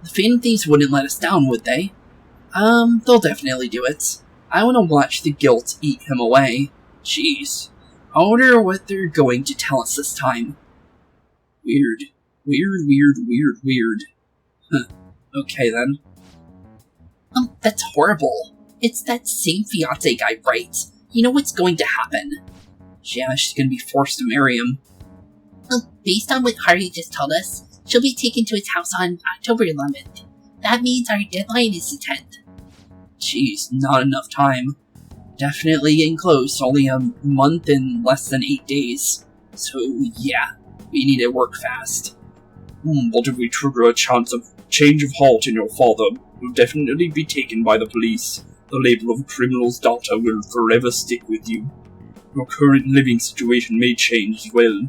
The Phantom Thieves wouldn't let us down, would they? They'll definitely do it. I want to watch the guilt eat him away. Jeez. I wonder what they're going to tell us this time. Weird. Huh. Okay then. That's horrible. It's that same fiancé guy, right? You know what's going to happen. Yeah, she's gonna be forced to marry him. Based on what Haru just told us, she'll be taken to his house on October 11th. That means our deadline is the 10th. Jeez, not enough time. definitely getting close. Only a month and less than 8 days. So, yeah, we need to work fast. But if we trigger a chance of change of heart in your father, you'll definitely be taken by the police. The label of a criminal's daughter will forever stick with you. Your current living situation may change as well.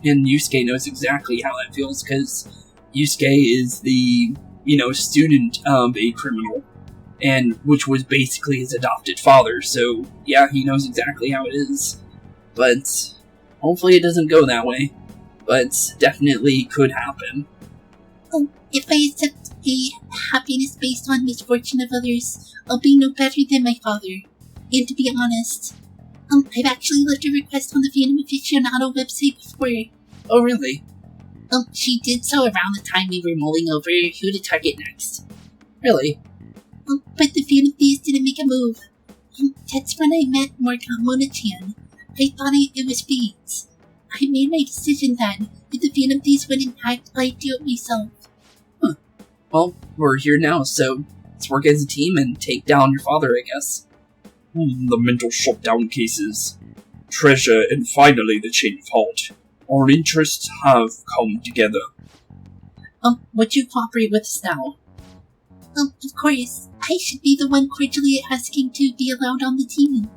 And Yusuke knows exactly how that feels, because Yusuke is the, student of a criminal, and which was basically his adopted father, so yeah, he knows exactly how it is. But hopefully it doesn't go that way. But definitely could happen. If I accept a happiness based on misfortune of others, I'll be no better than my father. And to be honest, I've actually left a request on the Phantom Aficionado website before. Oh, really? She did so around the time we were mulling over who to target next. Really? But the Phantom Thieves didn't make a move. That's when I met Mona-chan. I thought it was fate. I made my decision then. If the Phantom Thieves wouldn't act, I'd do it myself. Huh. Well, we're here now, so let's work as a team and take down your father, I guess. The mental shutdown cases, treasure, and finally the change of heart. Our interests have come together. Would you cooperate with us now? Of course. I should be the one cordially asking to be allowed on the team.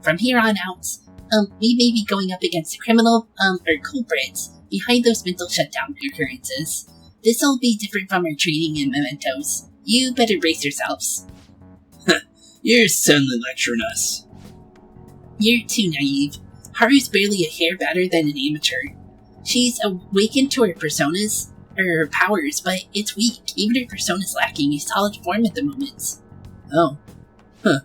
From here on out, we may be going up against a criminal, or culprits behind those mental shutdown occurrences. This'll be different from our training in mementos. You better brace yourselves. You're suddenly lecturing us. You're too naive. Haru's barely a hair better than an amateur. She's awakened to her personas, her powers, but it's weak. Even her persona's lacking a solid form at the moment. Oh. Huh.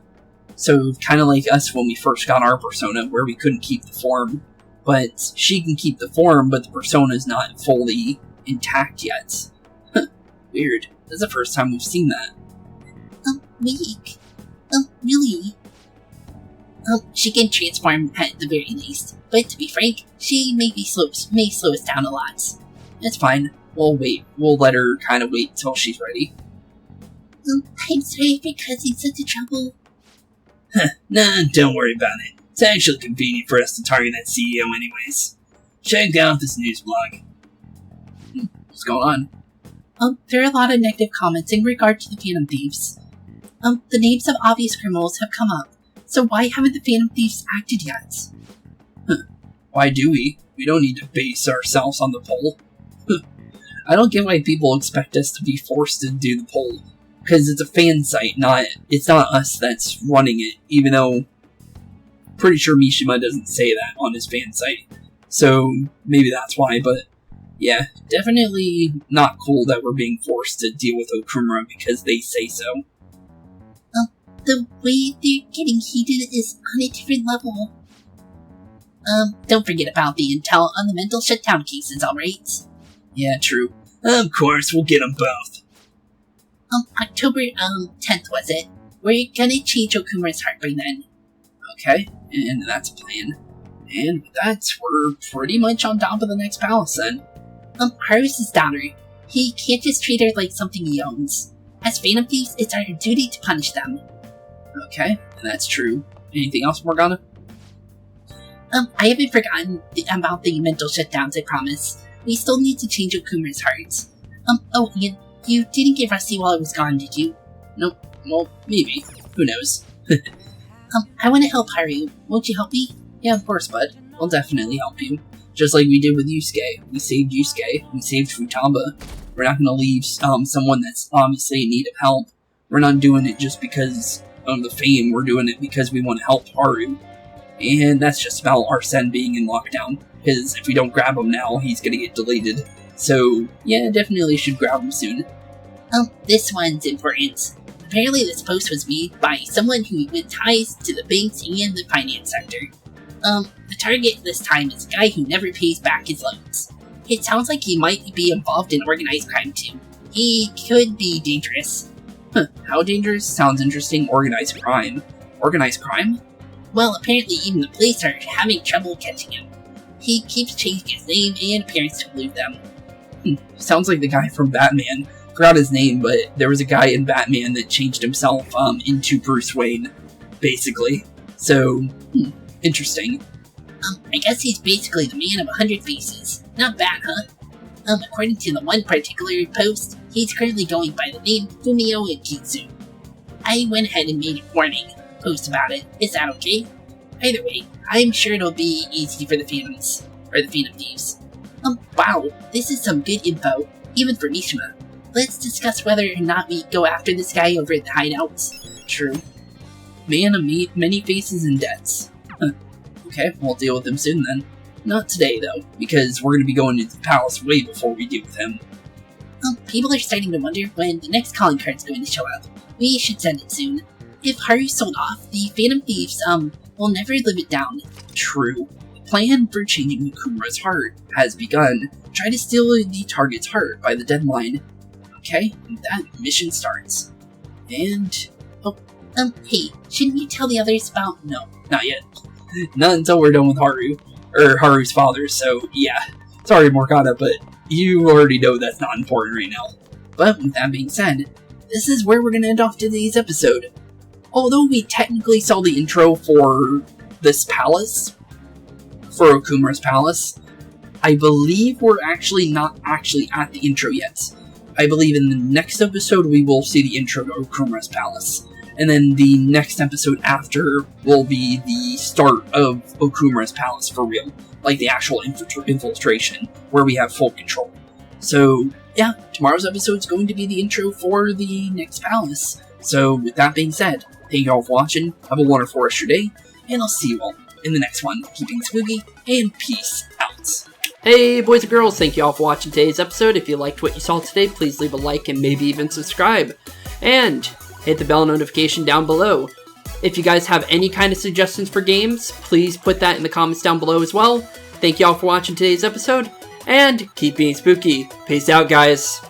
So, kind of like us when we first got our persona, where we couldn't keep the form. But she can keep the form, but the persona's not fully intact yet. Huh. Weird. That's the first time we've seen that. Weak? Really? She can transform at the very least. But to be frank, she may slow us down a lot. It's fine. We'll wait. We'll let her kind of wait till she's ready. I'm sorry for causing such a trouble. Nah, don't worry about it. It's actually convenient for us to target that CEO anyways. Check out this news blog. What's going on? There are a lot of negative comments in regard to the Phantom Thieves. The names of obvious criminals have come up, so why haven't the Phantom Thieves acted yet? Why do we? We don't need to base ourselves on the poll. I don't get why people expect us to be forced to do the poll. Because it's a fan site, it's not us that's running it, even though pretty sure Mishima doesn't say that on his fan site. So maybe that's why, but yeah, definitely not cool that we're being forced to deal with Okumura because they say so. The way they're getting heated is on a different level. Don't forget about the intel on the mental shutdown cases, alright? Yeah, true. Of course, we'll get them both. October 10th, was it? We're gonna change Okumura's heart by then. Okay, and that's a plan. And with that, we're pretty much on top of the next palace then. Haru's his daughter. He can't just treat her like something he owns. As Phantom Thieves, it's our duty to punish them. Okay, and that's true. Anything else, Morgana? I haven't forgotten about the mental shutdowns, I promise. We still need to change Okumura's heart. Oh, and you didn't get Rusty while I was gone, did you? Nope. Well, maybe. Who knows? I want to help Haru. Won't you help me? Yeah, of course, bud. I'll definitely help you. Just like we did with Yusuke. We saved Yusuke. We saved Futaba. We're not going to leave someone that's obviously in need of help. We're not doing it just because of the fame. We're doing it because we want to help Haru. And that's just about Arsene being in lockdown. Because if we don't grab him now, he's going to get deleted. So, yeah, definitely should grab him soon. This one's important. Apparently this post was made by someone who with ties to the banks and the finance sector. The target this time is a guy who never pays back his loans. It sounds like he might be involved in organized crime too. He could be dangerous. How dangerous? Sounds interesting. Organized crime. Organized crime? Well, apparently even the police are having trouble catching him. He keeps changing his name and appearance to elude them. Sounds like the guy from Batman. Forgot his name, but there was a guy in Batman that changed himself into Bruce Wayne. basically. So, interesting. I guess he's basically the man of 100 faces. Not bad, huh? According to the one particular post, he's currently going by the name Fumio Ikitsu. I went ahead and made a warning post about it. Is that okay? Either way, I'm sure it'll be easy for the Phantom Thieves. Wow, this is some good info, even for Mishima. Let's discuss whether or not we go after this guy over at the hideouts. True. Man of many faces and deaths. Okay, we'll deal with him soon then. Not today, though, because we're going to be going into the palace way before we deal with him. People are starting to wonder when the next calling card's going to show up. We should send it soon. If Haru sold off, the Phantom Thieves, will never live it down. True. The plan for changing Okumura's heart has begun. Try to steal the target's heart by the deadline. Okay, that mission starts. And... hey, shouldn't you tell the others about... No, not yet. Not until we're done with Haru. Or Haru's father, so yeah. Sorry, Morgana, but you already know that's not important right now. But with that being said, this is where we're going to end off today's episode. Although we technically saw the intro for this palace, for Okumura's palace, I believe we're actually not actually at the intro yet. I believe in the next episode we will see the intro to Okumura's palace. And then the next episode after will be the start of Okumura's palace for real. Like the actual infiltration, where we have full control. So, yeah, tomorrow's episode is going to be the intro for the next palace. So, with that being said, thank you all for watching, have a wonderful rest of your day, and I'll see you all in the next one. Keeping spooky, and peace out. Hey boys and girls, thank you all for watching today's episode. If you liked what you saw today, please leave a like and maybe even subscribe. And hit the bell notification down below. If you guys have any kind of suggestions for games, please put that in the comments down below as well. Thank you all for watching today's episode, and keep being spooky. Peace out, guys.